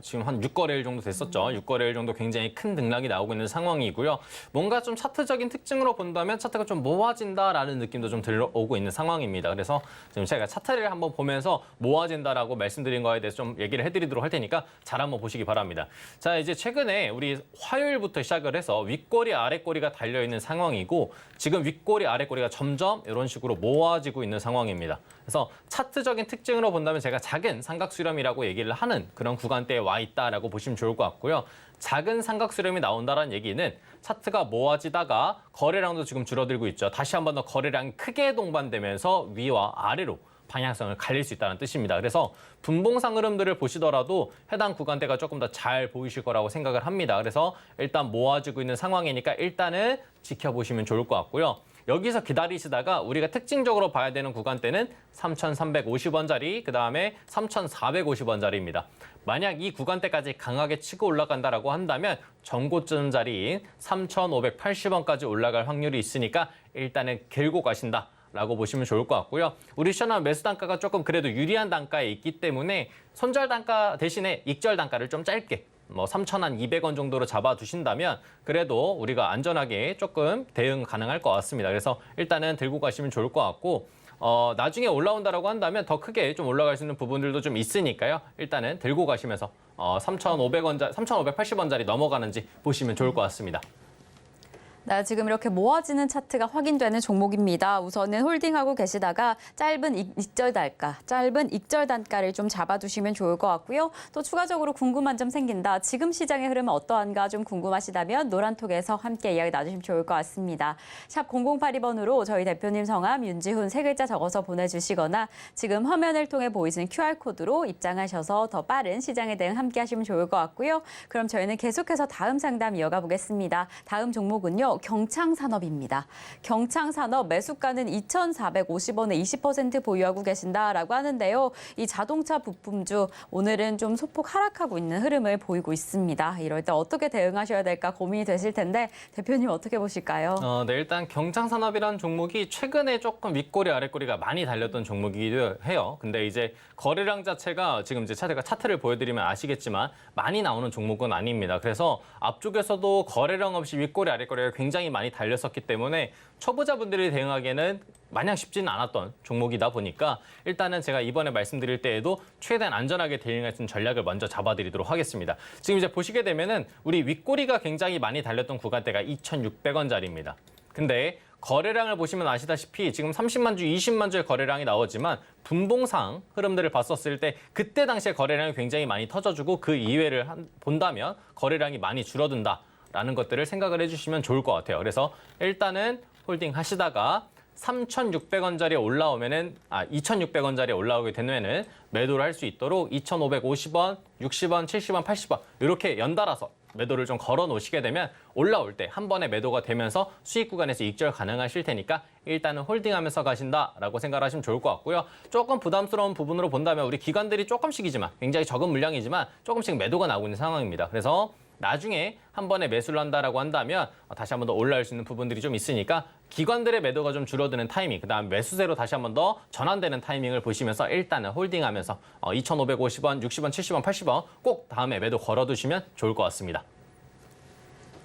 지금 한 6거래일 정도 됐었죠. 6거래일 정도 굉장히 큰 등락이 나오고 있는 상황이고요. 뭔가 좀 차트적인 특징으로 본다면 차트가 좀 모아진다라는 느낌도 좀 들어오고 있는 상황입니다. 그래서 지금 제가 차트를 한번 보면서 모아진다라고 말씀드린 거에 대해서 좀 얘기를 해드리도록 할 테니까 잘 한번 보시기 바랍니다. 자, 이제 최근에 우리 화요일부터 시작을 해서 윗꼬리, 아랫꼬리가 달려있는 상황이고 지금 윗꼬리, 아랫꼬리가 점점 이런 식으로 모아지고 있는 상황입니다. 그래서 차트적인 특징으로 본다면 제가 작은 삼각수렴이라고 얘기를 하는 그런 구간대에 와 있다라고 보시면 좋을 것 같고요. 작은 삼각수렴이 나온다는 얘기는 차트가 모아지다가 거래량도 지금 줄어들고 있죠. 다시 한 번 더 거래량이 크게 동반되면서 위와 아래로 방향성을 갈릴 수 있다는 뜻입니다. 그래서 분봉상 흐름들을 보시더라도 해당 구간대가 조금 더 잘 보이실 거라고 생각을 합니다. 그래서 일단 모아지고 있는 상황이니까 일단은 지켜보시면 좋을 것 같고요. 여기서 기다리시다가 우리가 특징적으로 봐야 되는 구간대는 3,350원짜리, 그다음에 3,450원짜리입니다. 만약 이 구간대까지 강하게 치고 올라간다라고 한다면 전고점 자리인 3,580원까지 올라갈 확률이 있으니까 일단은 길고 가신다. 라고 보시면 좋을 것 같고요. 우리 시원한 매수 단가가 조금 그래도 유리한 단가에 있기 때문에 손절 단가 대신에 익절 단가를 좀 짧게 3,200원 정도로 잡아두신다면 그래도 우리가 안전하게 조금 대응 가능할 것 같습니다. 그래서 일단은 들고 가시면 좋을 것 같고 나중에 올라온다라고 한다면 더 크게 좀 올라갈 수 있는 부분들도 좀 있으니까요. 일단은 들고 가시면서 3,580원짜리 넘어가는지 보시면 좋을 것 같습니다. 네, 지금 이렇게 모아지는 차트가 확인되는 종목입니다. 우선은 홀딩하고 계시다가 짧은 익절 단가를 좀 잡아두시면 좋을 것 같고요. 또 추가적으로 궁금한 점 생긴다. 지금 시장의 흐름은 어떠한가 좀 궁금하시다면 노란톡에서 함께 이야기 나누시면 좋을 것 같습니다. 샵 0082번으로 저희 대표님 성함 윤지훈 3글자 적어서 보내주시거나 지금 화면을 통해 보이시는 QR코드로 입장하셔서 더 빠른 시장에 대응 함께 하시면 좋을 것 같고요. 그럼 저희는 계속해서 다음 상담 이어가 보겠습니다. 다음 종목은요. 경창산업입니다. 경창산업 매수가는 2,450원에 20% 보유하고 계신다라고 하는데요. 이 자동차 부품주 오늘은 좀 소폭 하락하고 있는 흐름을 보이고 있습니다. 이럴 때 어떻게 대응하셔야 될까 고민이 되실 텐데 대표님 어떻게 보실까요? 네, 일단 경창산업이라는 종목이 최근에 조금 윗꼬리 아랫꼬리가 많이 달렸던 종목이기도 해요. 근데 이제 거래량 자체가 지금 이제 차트를 보여드리면 아시겠지만 많이 나오는 종목은 아닙니다. 그래서 앞쪽에서도 거래량 없이 윗꼬리 아랫꼬리가 굉장히 많이 달렸었기 때문에 초보자분들이 대응하기에는 마냥 쉽지는 않았던 종목이다 보니까 일단은 제가 이번에 말씀드릴 때에도 최대한 안전하게 대응할 수 있는 전략을 먼저 잡아드리도록 하겠습니다. 지금 이제 보시게 되면은 우리 윗꼬리가 굉장히 많이 달렸던 구간대가 2,600원짜리입니다. 근데 거래량을 보시면 아시다시피 지금 30만 주, 20만 주의 거래량이 나오지만 분봉상 흐름들을 봤었을 때 그때 당시에 거래량이 굉장히 많이 터져주고 그 이외를 본다면 거래량이 많이 줄어든다라는 것들을 생각을 해주시면 좋을 것 같아요. 그래서 일단은 홀딩 하시다가 3,600원짜리에 올라오면은 2,600원짜리에 올라오게 되면은 매도를 할 수 있도록 2,550원, 60원, 70원, 80원 이렇게 연달아서 매도를 좀 걸어 놓으시게 되면 올라올 때 한 번에 매도가 되면서 수익 구간에서 익절 가능하실 테니까 일단은 홀딩하면서 가신다라고 생각하시면 좋을 것 같고요. 조금 부담스러운 부분으로 본다면 우리 기관들이 조금씩이지만 굉장히 적은 물량이지만 조금씩 매도가 나오고 있는 상황입니다. 그래서 나중에 한 번에 매수를 한다라고 한다면 다시 한 번 더 올라올 수 있는 부분들이 좀 있으니까 기관들의 매도가 좀 줄어드는 타이밍, 그다음 매수세로 다시 한 번 더 전환되는 타이밍을 보시면서 일단은 홀딩하면서 2,550원, 60원, 70원, 80원 꼭 다음에 매도 걸어두시면 좋을 것 같습니다.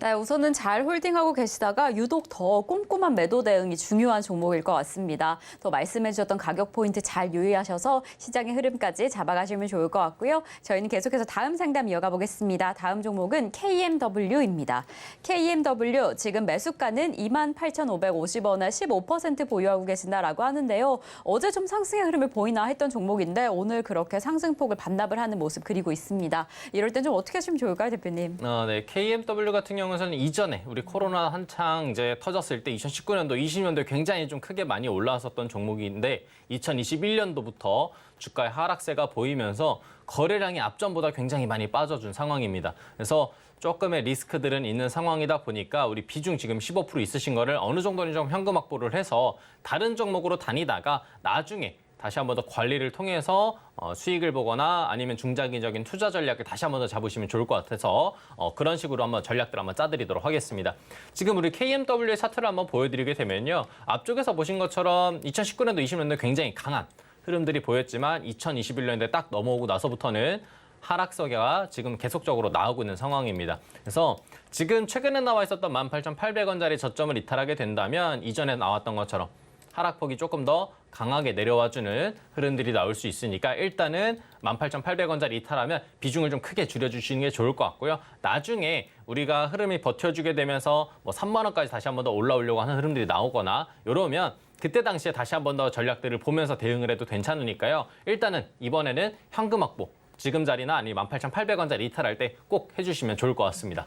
네, 우선은 잘 홀딩하고 계시다가 유독 더 꼼꼼한 매도 대응이 중요한 종목일 것 같습니다. 또 말씀해 주셨던 가격 포인트 잘 유의하셔서 시장의 흐름까지 잡아가시면 좋을 것 같고요. 저희는 계속해서 다음 상담 이어가 보겠습니다. 다음 종목은 KMW입니다. KMW 지금 매수가는 28,550원에 15% 보유하고 계신다라고 하는데요. 어제 좀 상승의 흐름을 보이나 했던 종목인데 오늘 그렇게 상승폭을 반납을 하는 모습 그리고 있습니다. 이럴 땐 좀 어떻게 하시면 좋을까요, 대표님? 네, KMW 같은 경우는 이전에 우리 코로나 한창 이제 터졌을 때 2019년도, 20년도에 굉장히 좀 크게 많이 올라왔었던 종목인데 2021년도부터 주가의 하락세가 보이면서 거래량이 앞전보다 굉장히 많이 빠져준 상황입니다. 그래서 조금의 리스크들은 있는 상황이다 보니까 우리 비중 지금 15% 있으신 거를 어느 정도는 좀 현금 확보를 해서 다른 종목으로 다니다가 나중에 다시 한 번 더 관리를 통해서 수익을 보거나 아니면 중장기적인 투자 전략을 다시 한 번 더 잡으시면 좋을 것 같아서 그런 식으로 한번 전략들을 한번 짜드리도록 하겠습니다. 지금 우리 KMW의 차트를 한번 보여드리게 되면요. 앞쪽에서 보신 것처럼 2019년도, 20년도 굉장히 강한 흐름들이 보였지만 2021년도에 딱 넘어오고 나서부터는 하락세가 지금 계속적으로 나오고 있는 상황입니다. 그래서 지금 최근에 나와 있었던 18,800원짜리 저점을 이탈하게 된다면 이전에 나왔던 것처럼 하락폭이 조금 더 강하게 내려와주는 흐름들이 나올 수 있으니까 일단은 18,800원짜리 이탈하면 비중을 좀 크게 줄여주시는 게 좋을 것 같고요. 나중에 우리가 흐름이 버텨주게 되면서 뭐 3만 원까지 다시 한 번 더 올라오려고 하는 흐름들이 나오거나 이러면 그때 당시에 다시 한 번 더 전략들을 보면서 대응을 해도 괜찮으니까요. 일단은 이번에는 현금 확보, 지금 자리나 아니면 18,800원짜리 이탈할 때 꼭 해주시면 좋을 것 같습니다.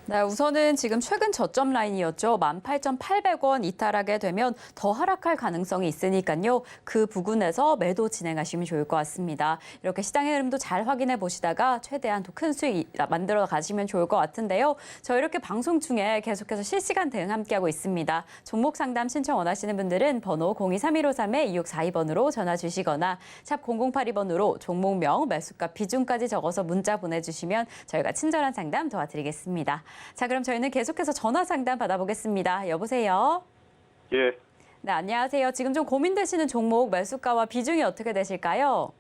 네, 우선은 지금 최근 저점 라인이었죠. 18,800원 이탈하게 되면 더 하락할 가능성이 있으니까요. 그 부근에서 매도 진행하시면 좋을 것 같습니다. 이렇게 시장의 흐름도 잘 확인해 보시다가 최대한 더 큰 수익 만들어 가시면 좋을 것 같은데요. 저 이렇게 방송 중에 계속해서 실시간 대응 함께하고 있습니다. 종목 상담 신청 원하시는 분들은 번호 023153-2642번으로 전화 주시거나 샵 0082번으로 종목명, 매수가, 비중까지 적어서 문자 보내주시면 저희가 친절한 상담 도와드리겠습니다. 자, 그럼 저희는 계속해서 전화 상담 받아보겠습니다. 여보세요? 예, 네, 안녕하세요. 지금 좀 고민되시는 종목 매수가와 비중이 어떻게 되실까요?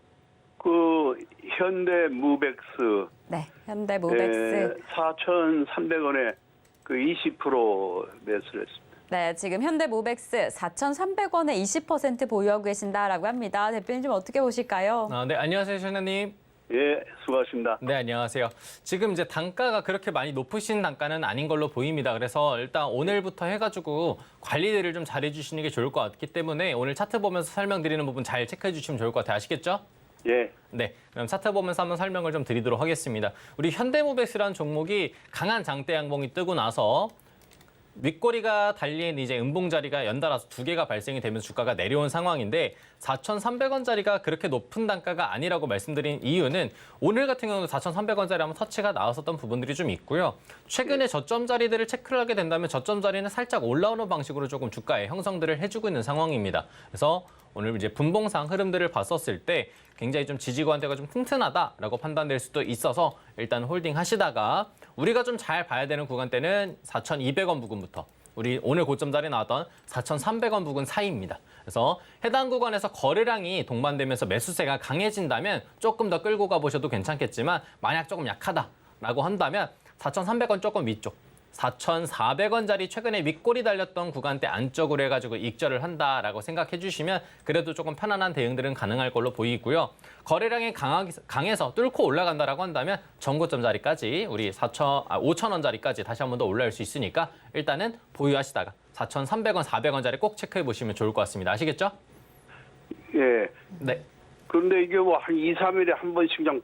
그 현대 무벡스 네, 현대 무벡스. 4,300원에 그 20% 매수를 했습니다. 네, 지금 현대 무벡스 4,300원에 20% 보유하고 계신다라고 합니다. 대표님 좀 어떻게 보실까요? 네, 안녕하세요, 신현님. 예, 수고하십니다. 네, 안녕하세요. 지금 이제 단가가 그렇게 많이 높으신 단가는 아닌 걸로 보입니다. 그래서 일단 오늘부터 해가지고 관리를 좀 잘해주시는 게 좋을 것 같기 때문에 오늘 차트 보면서 설명드리는 부분 잘 체크해 주시면 좋을 것 같아요. 아시겠죠? 예, 네, 그럼 차트 보면서 한번 설명을 좀 드리도록 하겠습니다. 우리 현대모백스라는 종목이 강한 장대 양봉이 뜨고 나서 윗꼬리가 달린 이제 음봉자리가 연달아서 두 개가 발생이 되면서 주가가 내려온 상황인데 4,300원짜리가 그렇게 높은 단가가 아니라고 말씀드린 이유는 오늘 같은 경우는 4,300원짜리 한번 터치가 나왔었던 부분들이 좀 있고요. 최근에 저점 자리들을 체크를 하게 된다면 저점 자리는 살짝 올라오는 방식으로 조금 주가에 형성들을 해주고 있는 상황입니다. 그래서 오늘 이제 분봉상 흐름들을 봤었을 때 굉장히 좀 지지고한대가 좀 튼튼하다라고 판단될 수도 있어서 일단 홀딩 하시다가 우리가 좀 잘 봐야 되는 구간대는 4,200원 부근부터 우리 오늘 고점 자리 나왔던 4,300원 부근 사이입니다. 그래서 해당 구간에서 거래량이 동반되면서 매수세가 강해진다면 조금 더 끌고 가보셔도 괜찮겠지만 만약 조금 약하다라고 한다면 4,300원 조금 위쪽 4,400원짜리 최근에 윗골이 달렸던 구간대 안쪽으로 해가지고 익절을 한다라고 생각해 주시면 그래도 조금 편안한 대응들은 가능할 걸로 보이고요. 거래량이 강해서 뚫고 올라간다라고 한다면 전고점 자리까지 우리 5,000원짜리까지 다시 한 번 더 올라올 수 있으니까 일단은 보유하시다가 4,300원, 400원짜리 꼭 체크해 보시면 좋을 것 같습니다. 아시겠죠? 예. 네. 그런데 이게 뭐 한 2, 3일에 한 번씩 그냥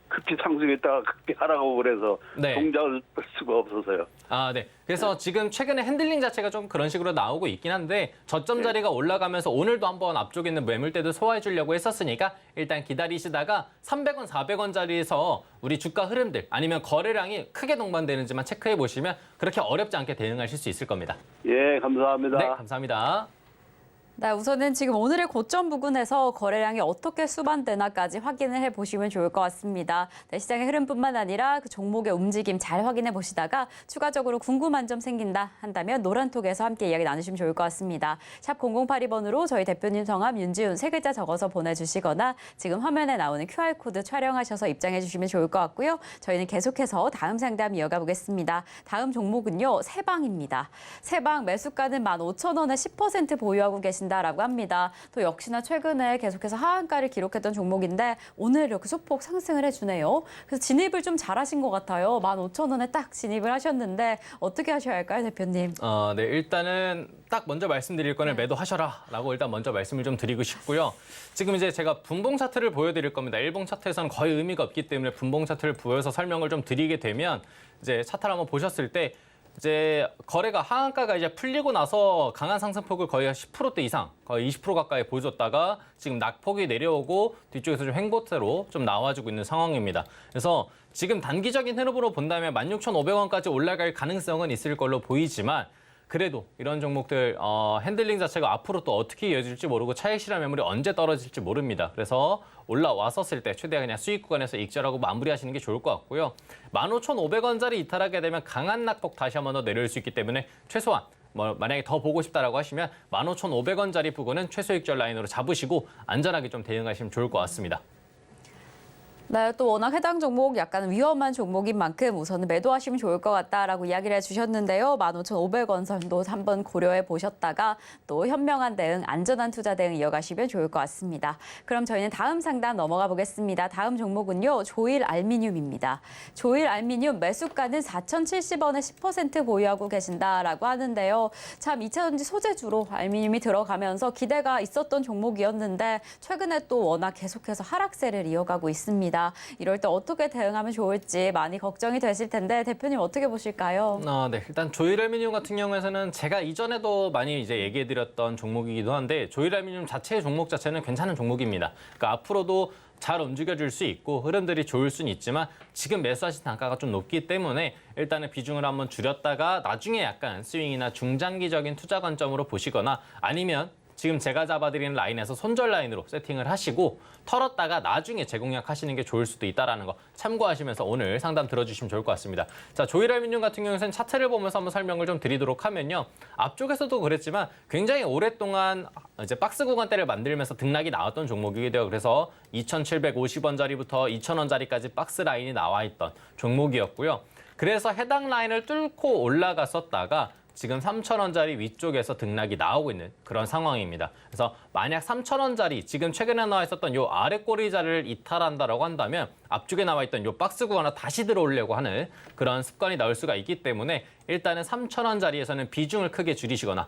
급히 상승했다가 급히 하라고 그래서 네. 동작을 뺄 수가 없어서요. 아, 네. 그래서 지금 최근에 핸들링 자체가 좀 그런 식으로 나오고 있긴 한데 저점 자리가 올라가면서 오늘도 한번 앞쪽에 있는 매물대도 소화해 주려고 했었으니까 일단 기다리시다가 300원, 400원짜리에서 우리 주가 흐름들 아니면 거래량이 크게 동반되는지만 체크해 보시면 그렇게 어렵지 않게 대응하실 수 있을 겁니다. 예, 감사합니다. 네, 감사합니다. 네, 우선은 지금 오늘의 고점 부근에서 거래량이 어떻게 수반되나까지 확인을 해보시면 좋을 것 같습니다. 네, 시장의 흐름뿐만 아니라 그 종목의 움직임 잘 확인해 보시다가 추가적으로 궁금한 점 생긴다 한다면 노란톡에서 함께 이야기 나누시면 좋을 것 같습니다. 샵 0082번으로 저희 대표님 성함 윤지훈 세 글자 적어서 보내주시거나 지금 화면에 나오는 QR코드 촬영하셔서 입장해 주시면 좋을 것 같고요. 저희는 계속해서 다음 상담 이어가 보겠습니다. 다음 종목은요, 세방입니다. 세방 매수가는 15,000원에 10% 보유하고 계신다. 라고 합니다. 또 역시나 최근에 계속해서 하한가를 기록했던 종목인데 오늘 이렇게 소폭 상승을 해주네요. 그래서 진입을 좀 잘하신 것 같아요. 15,000원에 딱 진입을 하셨는데 어떻게 하셔야 할까요, 대표님? 네, 일단은 딱 먼저 말씀드릴 거는 매도하셔라라고 일단 먼저 말씀을 좀 드리고 싶고요. 지금 이제 제가 분봉 차트를 보여드릴 겁니다. 일봉 차트에서는 거의 의미가 없기 때문에 분봉 차트를 보여서 설명을 좀 드리게 되면 이제 차트를 한번 보셨을 때 이제 거래가 하한가가 이제 풀리고 나서 강한 상승폭을 거의 10%대 이상, 거의 20% 가까이 보여줬다가 지금 낙폭이 내려오고 뒤쪽에서 좀 횡보태로 좀 나와주고 있는 상황입니다. 그래서 지금 단기적인 흐름으로 본다면 16,500원까지 올라갈 가능성은 있을 걸로 보이지만 그래도 이런 종목들 핸들링 자체가 앞으로 또 어떻게 이어질지 모르고 차익 실현 매물이 언제 떨어질지 모릅니다. 그래서 올라왔었을 때 최대한 그냥 수익 구간에서 익절하고 마무리하시는 게 좋을 것 같고요. 15,500원짜리 이탈하게 되면 강한 낙폭 다시 한 번 더 내려올 수 있기 때문에 최소한 만약에 더 보고 싶다라고 하시면 15,500원짜리 부분은 최소 익절 라인으로 잡으시고 안전하게 좀 대응하시면 좋을 것 같습니다. 네, 또 워낙 해당 종목 약간 위험한 종목인 만큼 우선은 매도하시면 좋을 것 같다라고 이야기를 해주셨는데요. 15,500원 선도 한번 고려해 보셨다가 또 현명한 대응, 안전한 투자 대응 이어가시면 좋을 것 같습니다. 그럼 저희는 다음 상담 넘어가 보겠습니다. 다음 종목은요, 조일 알미늄입니다. 조일 알미늄 매수가는 4,070원에 10% 보유하고 계신다라고 하는데요. 참 2차 전지 소재주로 알미늄이 들어가면서 기대가 있었던 종목이었는데 최근에 또 워낙 계속해서 하락세를 이어가고 있습니다. 이럴 때 어떻게 대응하면 좋을지 많이 걱정이 되실 텐데 대표님 어떻게 보실까요? 네. 일단 조일알미늄 같은 경우에는 제가 이전에도 많이 이제 얘기해드렸던 종목이기도 한데 조일알미늄 자체의 종목 자체는 괜찮은 종목입니다. 그러니까 앞으로도 잘 움직여줄 수 있고 흐름들이 좋을 수는 있지만 지금 매수하신 단가가 좀 높기 때문에 일단은 비중을 한번 줄였다가 나중에 약간 스윙이나 중장기적인 투자 관점으로 보시거나 아니면 지금 제가 잡아드리는 라인에서 손절 라인으로 세팅을 하시고 털었다가 나중에 재공략 하시는 게 좋을 수도 있다는 거 참고하시면서 오늘 상담 들어주시면 좋을 것 같습니다. 자, 조일알미늄 같은 경우에는 차트를 보면서 한번 설명을 좀 드리도록 하면요. 앞쪽에서도 그랬지만 굉장히 오랫동안 이제 박스 구간대를 만들면서 등락이 나왔던 종목이기도 해요. 그래서 2,750원짜리부터 2,000원짜리까지 박스 라인이 나와 있던 종목이었고요. 그래서 해당 라인을 뚫고 올라갔었다가 지금 3,000원짜리 위쪽에서 등락이 나오고 있는 그런 상황입니다. 그래서 만약 3,000원짜리 지금 최근에 나와 있었던 요 아래 꼬리 자리를 이탈한다라고 한다면 앞쪽에 나와 있던 요 박스 구간으로 다시 들어오려고 하는 그런 습관이 나올 수가 있기 때문에 일단은 3,000원짜리에서는 비중을 크게 줄이시거나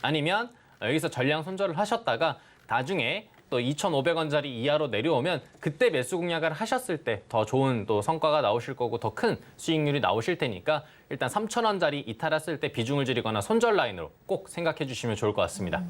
아니면 여기서 전량 손절을 하셨다가 나중에 또 2,500원짜리 이하로 내려오면 그때 매수 공략을 하셨을 때 더 좋은 또 성과가 나오실 거고 더 큰 수익률이 나오실 테니까 일단 3,000원짜리 이탈했을 때 비중을 줄이거나 손절 라인으로 꼭 생각해 주시면 좋을 것 같습니다.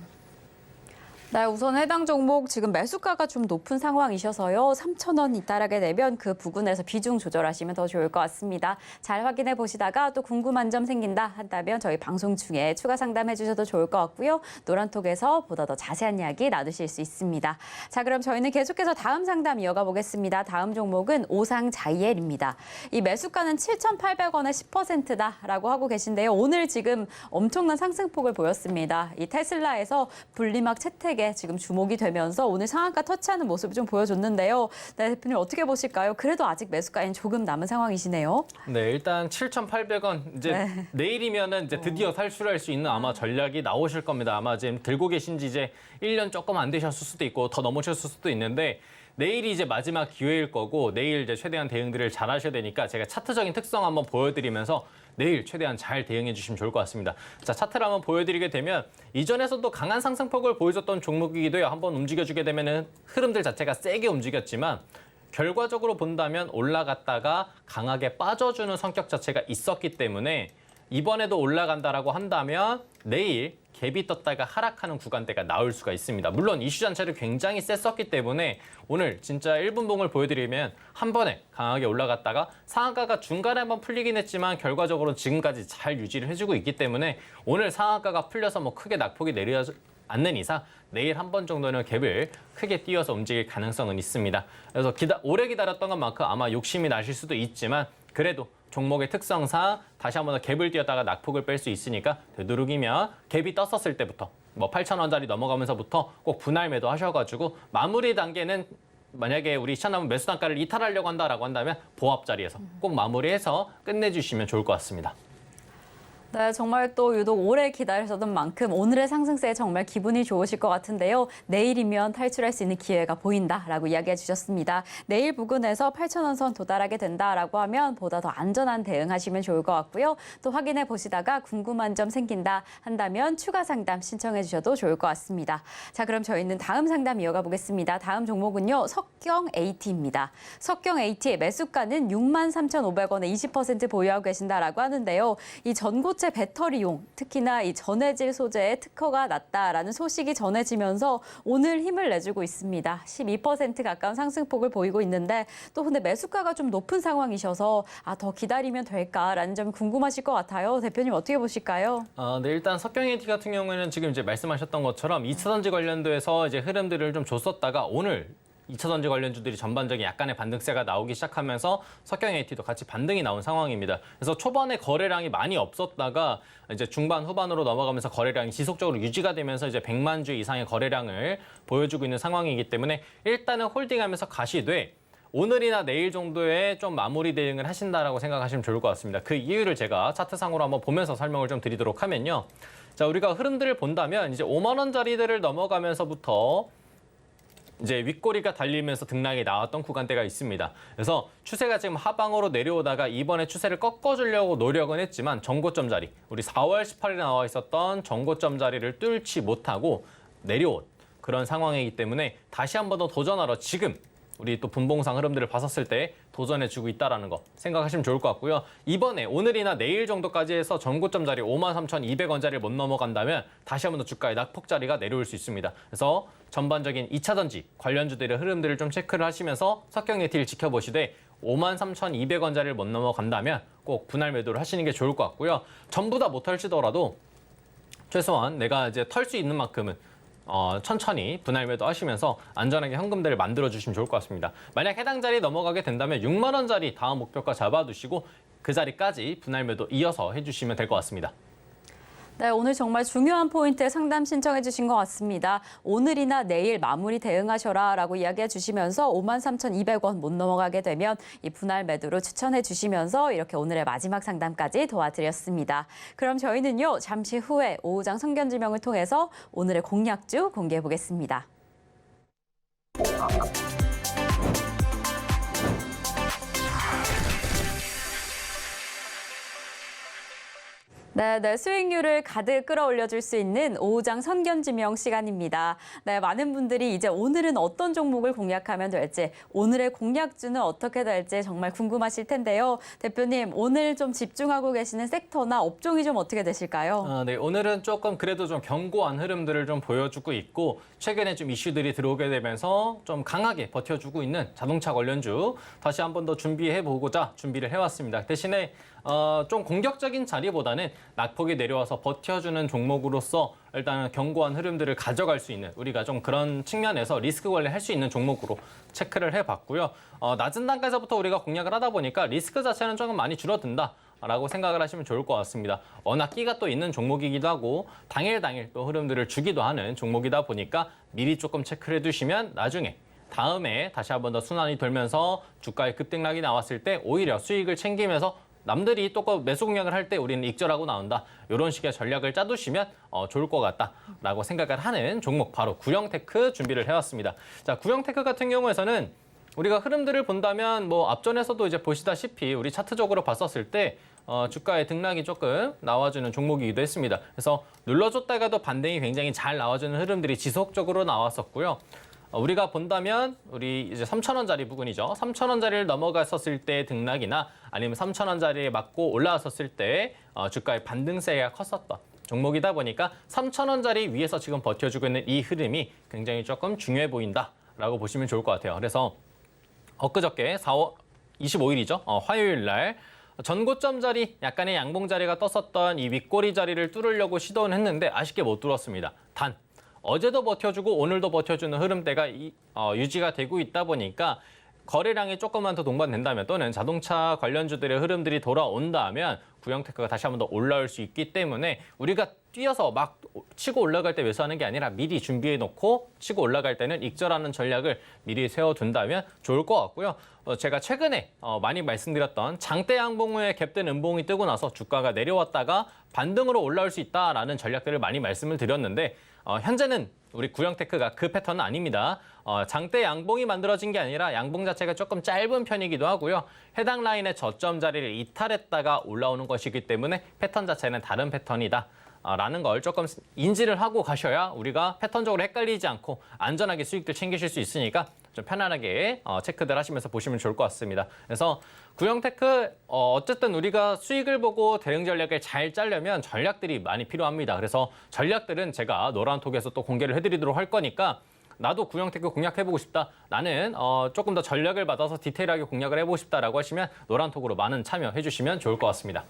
네, 우선 해당 종목 지금 매수가가 좀 높은 상황이셔서요. 3,000원 이탈하게 되면 그 부근에서 비중 조절하시면 더 좋을 것 같습니다. 잘 확인해 보시다가 또 궁금한 점 생긴다 한다면 저희 방송 중에 추가 상담해 주셔도 좋을 것 같고요. 노란톡에서 보다 더 자세한 이야기 나누실 수 있습니다. 자, 그럼 저희는 계속해서 다음 상담 이어가 보겠습니다. 다음 종목은 오상자이엘입니다. 이 매수가는 7,800원에 10%다라고 하고 계신데요. 오늘 지금 엄청난 상승폭을 보였습니다. 이 테슬라에서 분리막 채택에 지금 주목이 되면서 오늘 상한가 터치하는 모습을 좀 보여줬는데요. 네, 대표님 어떻게 보실까요? 그래도 아직 매수가엔 조금 남은 상황이시네요. 네, 일단 7,800원 이제 내일이면은 이제 드디어 탈출할 수 있는 아마 전략이 나오실 겁니다. 아마 지금 들고 계신 지 이제 1년 조금 안 되셨을 수도 있고 더 넘으셨을 수도 있는데 내일이 이제 마지막 기회일 거고 내일 이제 최대한 대응들을 잘 하셔야 되니까 제가 차트적인 특성 한번 보여드리면서 내일 최대한 잘 대응해 주시면 좋을 것 같습니다. 자, 차트를 한번 보여드리게 되면 이전에서도 강한 상승폭을 보여줬던 종목이기도 해요. 한번 움직여주게 되면은 흐름들 자체가 세게 움직였지만 결과적으로 본다면 올라갔다가 강하게 빠져주는 성격 자체가 있었기 때문에 이번에도 올라간다라고 한다면 내일 갭이 떴다가 하락하는 구간대가 나올 수가 있습니다. 물론 이슈 자체를 굉장히 셌었기 때문에 오늘 진짜 1분봉을 보여드리면 한 번에 강하게 올라갔다가 상한가가 중간에 한번 풀리긴 했지만 결과적으로 지금까지 잘 유지를 해주고 있기 때문에 오늘 상한가가 풀려서 뭐 크게 낙폭이 내려지 않는 이상 내일 한 번 정도는 갭을 크게 띄워서 움직일 가능성은 있습니다. 그래서 오래 기다렸던 것만큼 아마 욕심이 나실 수도 있지만 그래도 종목의 특성상 다시 한번 더 갭을 띄었다가 낙폭을 뺄 수 있으니까 되도록이면 갭이 떴었을 때부터 뭐 8,000원짜리 넘어가면서부터 꼭 분할 매도 하셔가지고 마무리 단계는 만약에 우리 시장남은 매수 단가를 이탈하려고 한다라고 한다면 보합 자리에서 꼭 마무리해서 끝내주시면 좋을 것 같습니다. 네, 정말 또 유독 오래 기다리셨던 만큼 오늘의 상승세에 정말 기분이 좋으실 것 같은데요. 내일이면 탈출할 수 있는 기회가 보인다라고 이야기해 주셨습니다. 내일 부근에서 8,000원 선 도달하게 된다라고 하면 보다 더 안전한 대응하시면 좋을 것 같고요. 또 확인해 보시다가 궁금한 점 생긴다 한다면 추가 상담 신청해 주셔도 좋을 것 같습니다. 자, 그럼 저희는 다음 상담 이어가 보겠습니다. 다음 종목은요. 석경 AT입니다. 석경 AT의 매수가는 63,500원에 20% 보유하고 계신다라고 하는데요. 이 전고체 배터리용, 특히나 이 전해질 소재에 특허가 났다라는 소식이 전해지면서 오늘 힘을 내주고 있습니다. 12% 가까운 상승폭을 보이고 있는데 또 근데 매수가가 좀 높은 상황이셔서 더 기다리면 될까라는 점이 궁금하실 것 같아요. 대표님 어떻게 보실까요? 네, 일단 석경 AT 같은 경우에는 지금 이제 말씀하셨던 것처럼 2차전지 관련돼서 이제 흐름들을 좀 줬었다가 오늘 2차전지 관련주들이 전반적인 약간의 반등세가 나오기 시작하면서 석경 AT도 같이 반등이 나온 상황입니다. 그래서 초반에 거래량이 많이 없었다가 이제 중반 후반으로 넘어가면서 거래량이 지속적으로 유지가 되면서 이제 100만 주 이상의 거래량을 보여주고 있는 상황이기 때문에 일단은 홀딩하면서 가시되 오늘이나 내일 정도에 좀 마무리 대응을 하신다라고 생각하시면 좋을 것 같습니다. 그 이유를 제가 차트상으로 한번 보면서 설명을 좀 드리도록 하면요. 자, 우리가 흐름들을 본다면 이제 5만 원짜리들을 넘어가면서부터 이제 윗꼬리가 달리면서 등락이 나왔던 구간대가 있습니다. 그래서 추세가 지금 하방으로 내려오다가 이번에 추세를 꺾어주려고 노력은 했지만 정고점 자리, 우리 4월 18일에 나와 있었던 정고점 자리를 뚫지 못하고 내려온 그런 상황이기 때문에 다시 한 번 더 도전하러 지금 우리 또 분봉상 흐름들을 봤었을 때 도전해주고 있다는 거 생각하시면 좋을 것 같고요. 이번에 오늘이나 내일 정도까지 해서 전고점 자리 53,200원짜리를 못 넘어간다면 다시 한 번 더 주가의 낙폭 자리가 내려올 수 있습니다. 그래서 전반적인 2차전지 관련주들의 흐름들을 좀 체크를 하시면서 석경 AT를 지켜보시되 53,200원짜리를 못 넘어간다면 꼭 분할 매도를 하시는 게 좋을 것 같고요. 전부 다 못 털지더라도 최소한 내가 이제 털 수 있는 만큼은 천천히 분할 매도 하시면서 안전하게 현금들을 만들어 주시면 좋을 것 같습니다. 만약 해당 자리 넘어가게 된다면 6만 원짜리 다음 목표가 잡아두시고 그 자리까지 분할 매도 이어서 해주시면 될 것 같습니다. 네, 오늘 정말 중요한 포인트에 상담 신청해 주신 것 같습니다. 오늘이나 내일 마무리 대응하셔라라고 이야기해 주시면서 53,200원 못 넘어가게 되면 이 분할 매도로 추천해 주시면서 이렇게 오늘의 마지막 상담까지 도와드렸습니다. 그럼 저희는요, 잠시 후에 오후장 선견지명을 통해서 오늘의 공략주 공개해 보겠습니다. 네, 수익률을 가득 끌어올려줄 수 있는 오후장 선견지명 시간입니다. 네, 많은 분들이 이제 오늘은 어떤 종목을 공략하면 될지, 오늘의 공략주는 어떻게 될지 정말 궁금하실 텐데요. 대표님, 오늘 좀 집중하고 계시는 섹터나 업종이 좀 어떻게 되실까요? 네, 오늘은 조금 그래도 좀 견고한 흐름들을 좀 보여주고 있고 최근에 좀 이슈들이 들어오게 되면서 좀 강하게 버텨주고 있는 자동차 관련주 다시 한 번 더 준비해보고자 준비를 해왔습니다. 대신에 좀 공격적인 자리보다는 낙폭이 내려와서 버텨주는 종목으로서 일단은 견고한 흐름들을 가져갈 수 있는 우리가 좀 그런 측면에서 리스크 관리할 수 있는 종목으로 체크를 해봤고요. 낮은 단가에서부터 우리가 공략을 하다 보니까 리스크 자체는 조금 많이 줄어든다라고 생각을 하시면 좋을 것 같습니다. 워낙 끼가 또 있는 종목이기도 하고 당일 또 흐름들을 주기도 하는 종목이다 보니까 미리 조금 체크를 해두시면 나중에 다음에 다시 한 번 더 순환이 돌면서 주가의 급등락이 나왔을 때 오히려 수익을 챙기면서 남들이 또 매수 공략을 할 때 우리는 익절하고 나온다. 이런 식의 전략을 짜두시면 좋을 것 같다라고 생각을 하는 종목 바로 구형테크 준비를 해왔습니다. 자, 구형테크 같은 경우에서는 우리가 흐름들을 본다면 뭐 앞전에서도 이제 보시다시피 우리 차트적으로 봤었을 때 주가의 등락이 조금 나와주는 종목이기도 했습니다. 그래서 눌러줬다가도 반등이 굉장히 잘 나와주는 흐름들이 지속적으로 나왔었고요. 우리가 본다면 우리 이제 3,000원짜리 부근이죠. 3,000원짜리를 넘어갔었을 때 등락이나 아니면 3,000원짜리에 맞고 올라왔었을 때 주가의 반등세가 컸었던 종목이다 보니까 3,000원짜리 위에서 지금 버텨주고 있는 이 흐름이 굉장히 조금 중요해 보인다라고 보시면 좋을 것 같아요. 그래서 엊그저께 4월 25일이죠. 화요일 날 전고점 자리, 약간의 양봉 자리가 떴었던 이 윗꼬리 자리를 뚫으려고 시도는 했는데 아쉽게 못 뚫었습니다. 단 어제도 버텨주고 오늘도 버텨주는 흐름대가 유지가 되고 있다 보니까 거래량이 조금만 더 동반된다면 또는 자동차 관련주들의 흐름들이 돌아온다면 구형테크가 다시 한 번 더 올라올 수 있기 때문에 우리가 뛰어서 막 치고 올라갈 때 매수하는 게 아니라 미리 준비해놓고 치고 올라갈 때는 익절하는 전략을 미리 세워둔다면 좋을 것 같고요. 제가 최근에 많이 말씀드렸던 장대 양봉 후에 갭된 음봉이 뜨고 나서 주가가 내려왔다가 반등으로 올라올 수 있다라는 전략들을 많이 말씀을 드렸는데 현재는 우리 구형테크가 그 패턴은 아닙니다. 장대 양봉이 만들어진 게 아니라 양봉 자체가 조금 짧은 편이기도 하고요. 해당 라인의 저점 자리를 이탈했다가 올라오는 것이기 때문에 패턴 자체는 다른 패턴이다. 라는 걸 조금 인지를 하고 가셔야 우리가 패턴적으로 헷갈리지 않고 안전하게 수익들 챙기실 수 있으니까 좀 편안하게 체크들 하시면서 보시면 좋을 것 같습니다. 그래서 구형테크 어쨌든 우리가 수익을 보고 대응 전략을 잘 짜려면 전략들이 많이 필요합니다. 그래서 전략들은 제가 노란톡에서 또 공개를 해드리도록 할 거니까 나도 구형테크 공략해보고 싶다. 나는 조금 더 전략을 받아서 디테일하게 공략을 해보고 싶다라고 하시면 노란톡으로 많은 참여해 주시면 좋을 것 같습니다.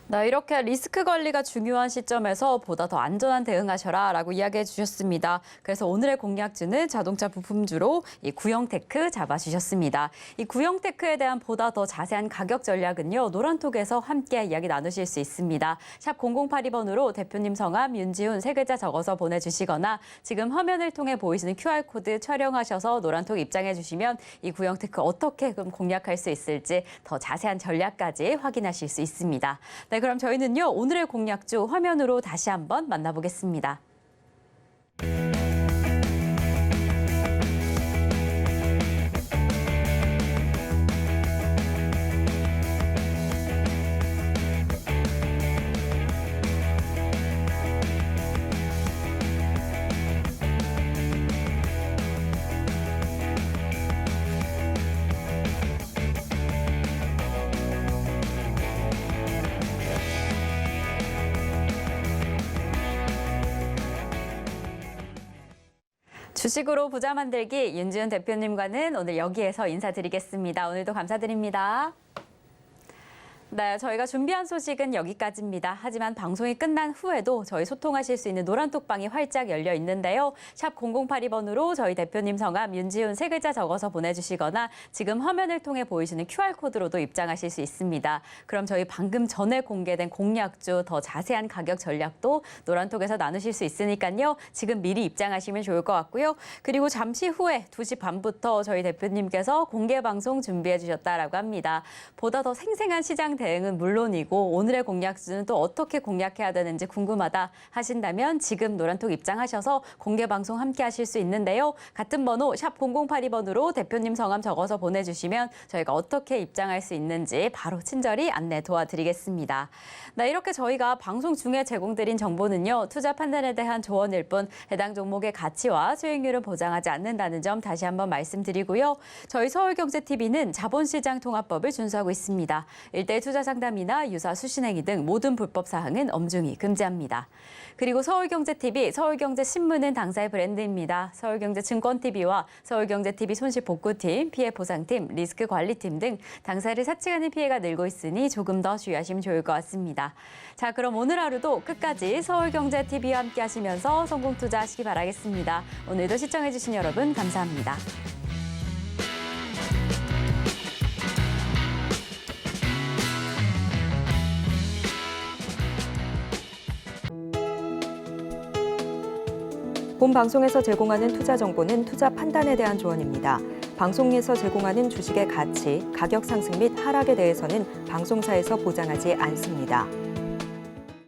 네, 이렇게 리스크 관리가 중요한 시점에서 보다 더 안전한 대응하셔라라고 이야기해 주셨습니다. 그래서 오늘의 공략주는 자동차 부품주로 이 구형테크 잡아주셨습니다. 이 구형테크에 대한 보다 더 자세한 가격 전략은요, 노란톡에서 함께 이야기 나누실 수 있습니다. 샵 0082번으로 대표님 성함 윤지훈 세 글자 적어서 보내주시거나 지금 화면을 통해 보이시는 QR코드 촬영하셔서 노란톡 입장해 주시면 이 구형테크 어떻게 공략할 수 있을지 더 자세한 전략까지 확인하실 수 있습니다. 네, 그럼 저희는요, 오늘의 공략주 화면으로 다시 한번 만나보겠습니다. 주식으로 부자 만들기 윤지훈 대표님과는 오늘 여기에서 인사드리겠습니다. 오늘도 감사드립니다. 네, 저희가 준비한 소식은 여기까지입니다. 하지만 방송이 끝난 후에도 저희 소통하실 수 있는 노란톡방이 활짝 열려 있는데요. 샵 0082번으로 저희 대표님 성함 윤지훈 3글자 적어서 보내주시거나 지금 화면을 통해 보이시는 QR코드로도 입장하실 수 있습니다. 그럼 저희 방금 전에 공개된 공약주 더 자세한 가격 전략도 노란톡에서 나누실 수 있으니까요. 지금 미리 입장하시면 좋을 것 같고요. 그리고 잠시 후에 2시 반부터 저희 대표님께서 공개 방송 준비해 주셨다라고 합니다. 보다 더 생생한 시장 대응은 물론이고 오늘의 공약주는 또 어떻게 공략해야 되는지 궁금하다 하신다면 지금 노란톡 입장하셔서 공개 방송 함께 하실 수 있는데요. 같은 번호 샵 0082번으로 대표님 성함 적어서 보내주시면 저희가 어떻게 입장할 수 있는지 바로 친절히 안내 도와드리겠습니다. 네, 이렇게 저희가 방송 중에 제공드린 정보는요. 투자 판단에 대한 조언일 뿐 해당 종목의 가치와 수익률은 보장하지 않는다는 점 다시 한번 말씀드리고요. 저희 서울경제TV는 자본시장 통합법을 준수하고 있습니다. 일대 투자 상담이나 유사 수신행위 등 모든 불법 사항은 엄중히 금지합니다. 그리고 서울경제TV, 서울경제신문은 당사의 브랜드입니다. 서울경제증권TV와 서울경제TV 손실복구팀, 피해보상팀, 리스크관리팀 등 당사를 사칭하는 피해가 늘고 있으니 조금 더 주의하시면 좋을 것 같습니다. 자, 그럼 오늘 하루도 끝까지 서울경제TV와 함께 하시면서 성공 투자하시기 바라겠습니다. 오늘도 시청해주신 여러분 감사합니다. 본 방송에서 제공하는 투자 정보는 투자 판단에 대한 조언입니다. 방송에서 제공하는 주식의 가치, 가격 상승 및 하락에 대해서는 방송사에서 보장하지 않습니다.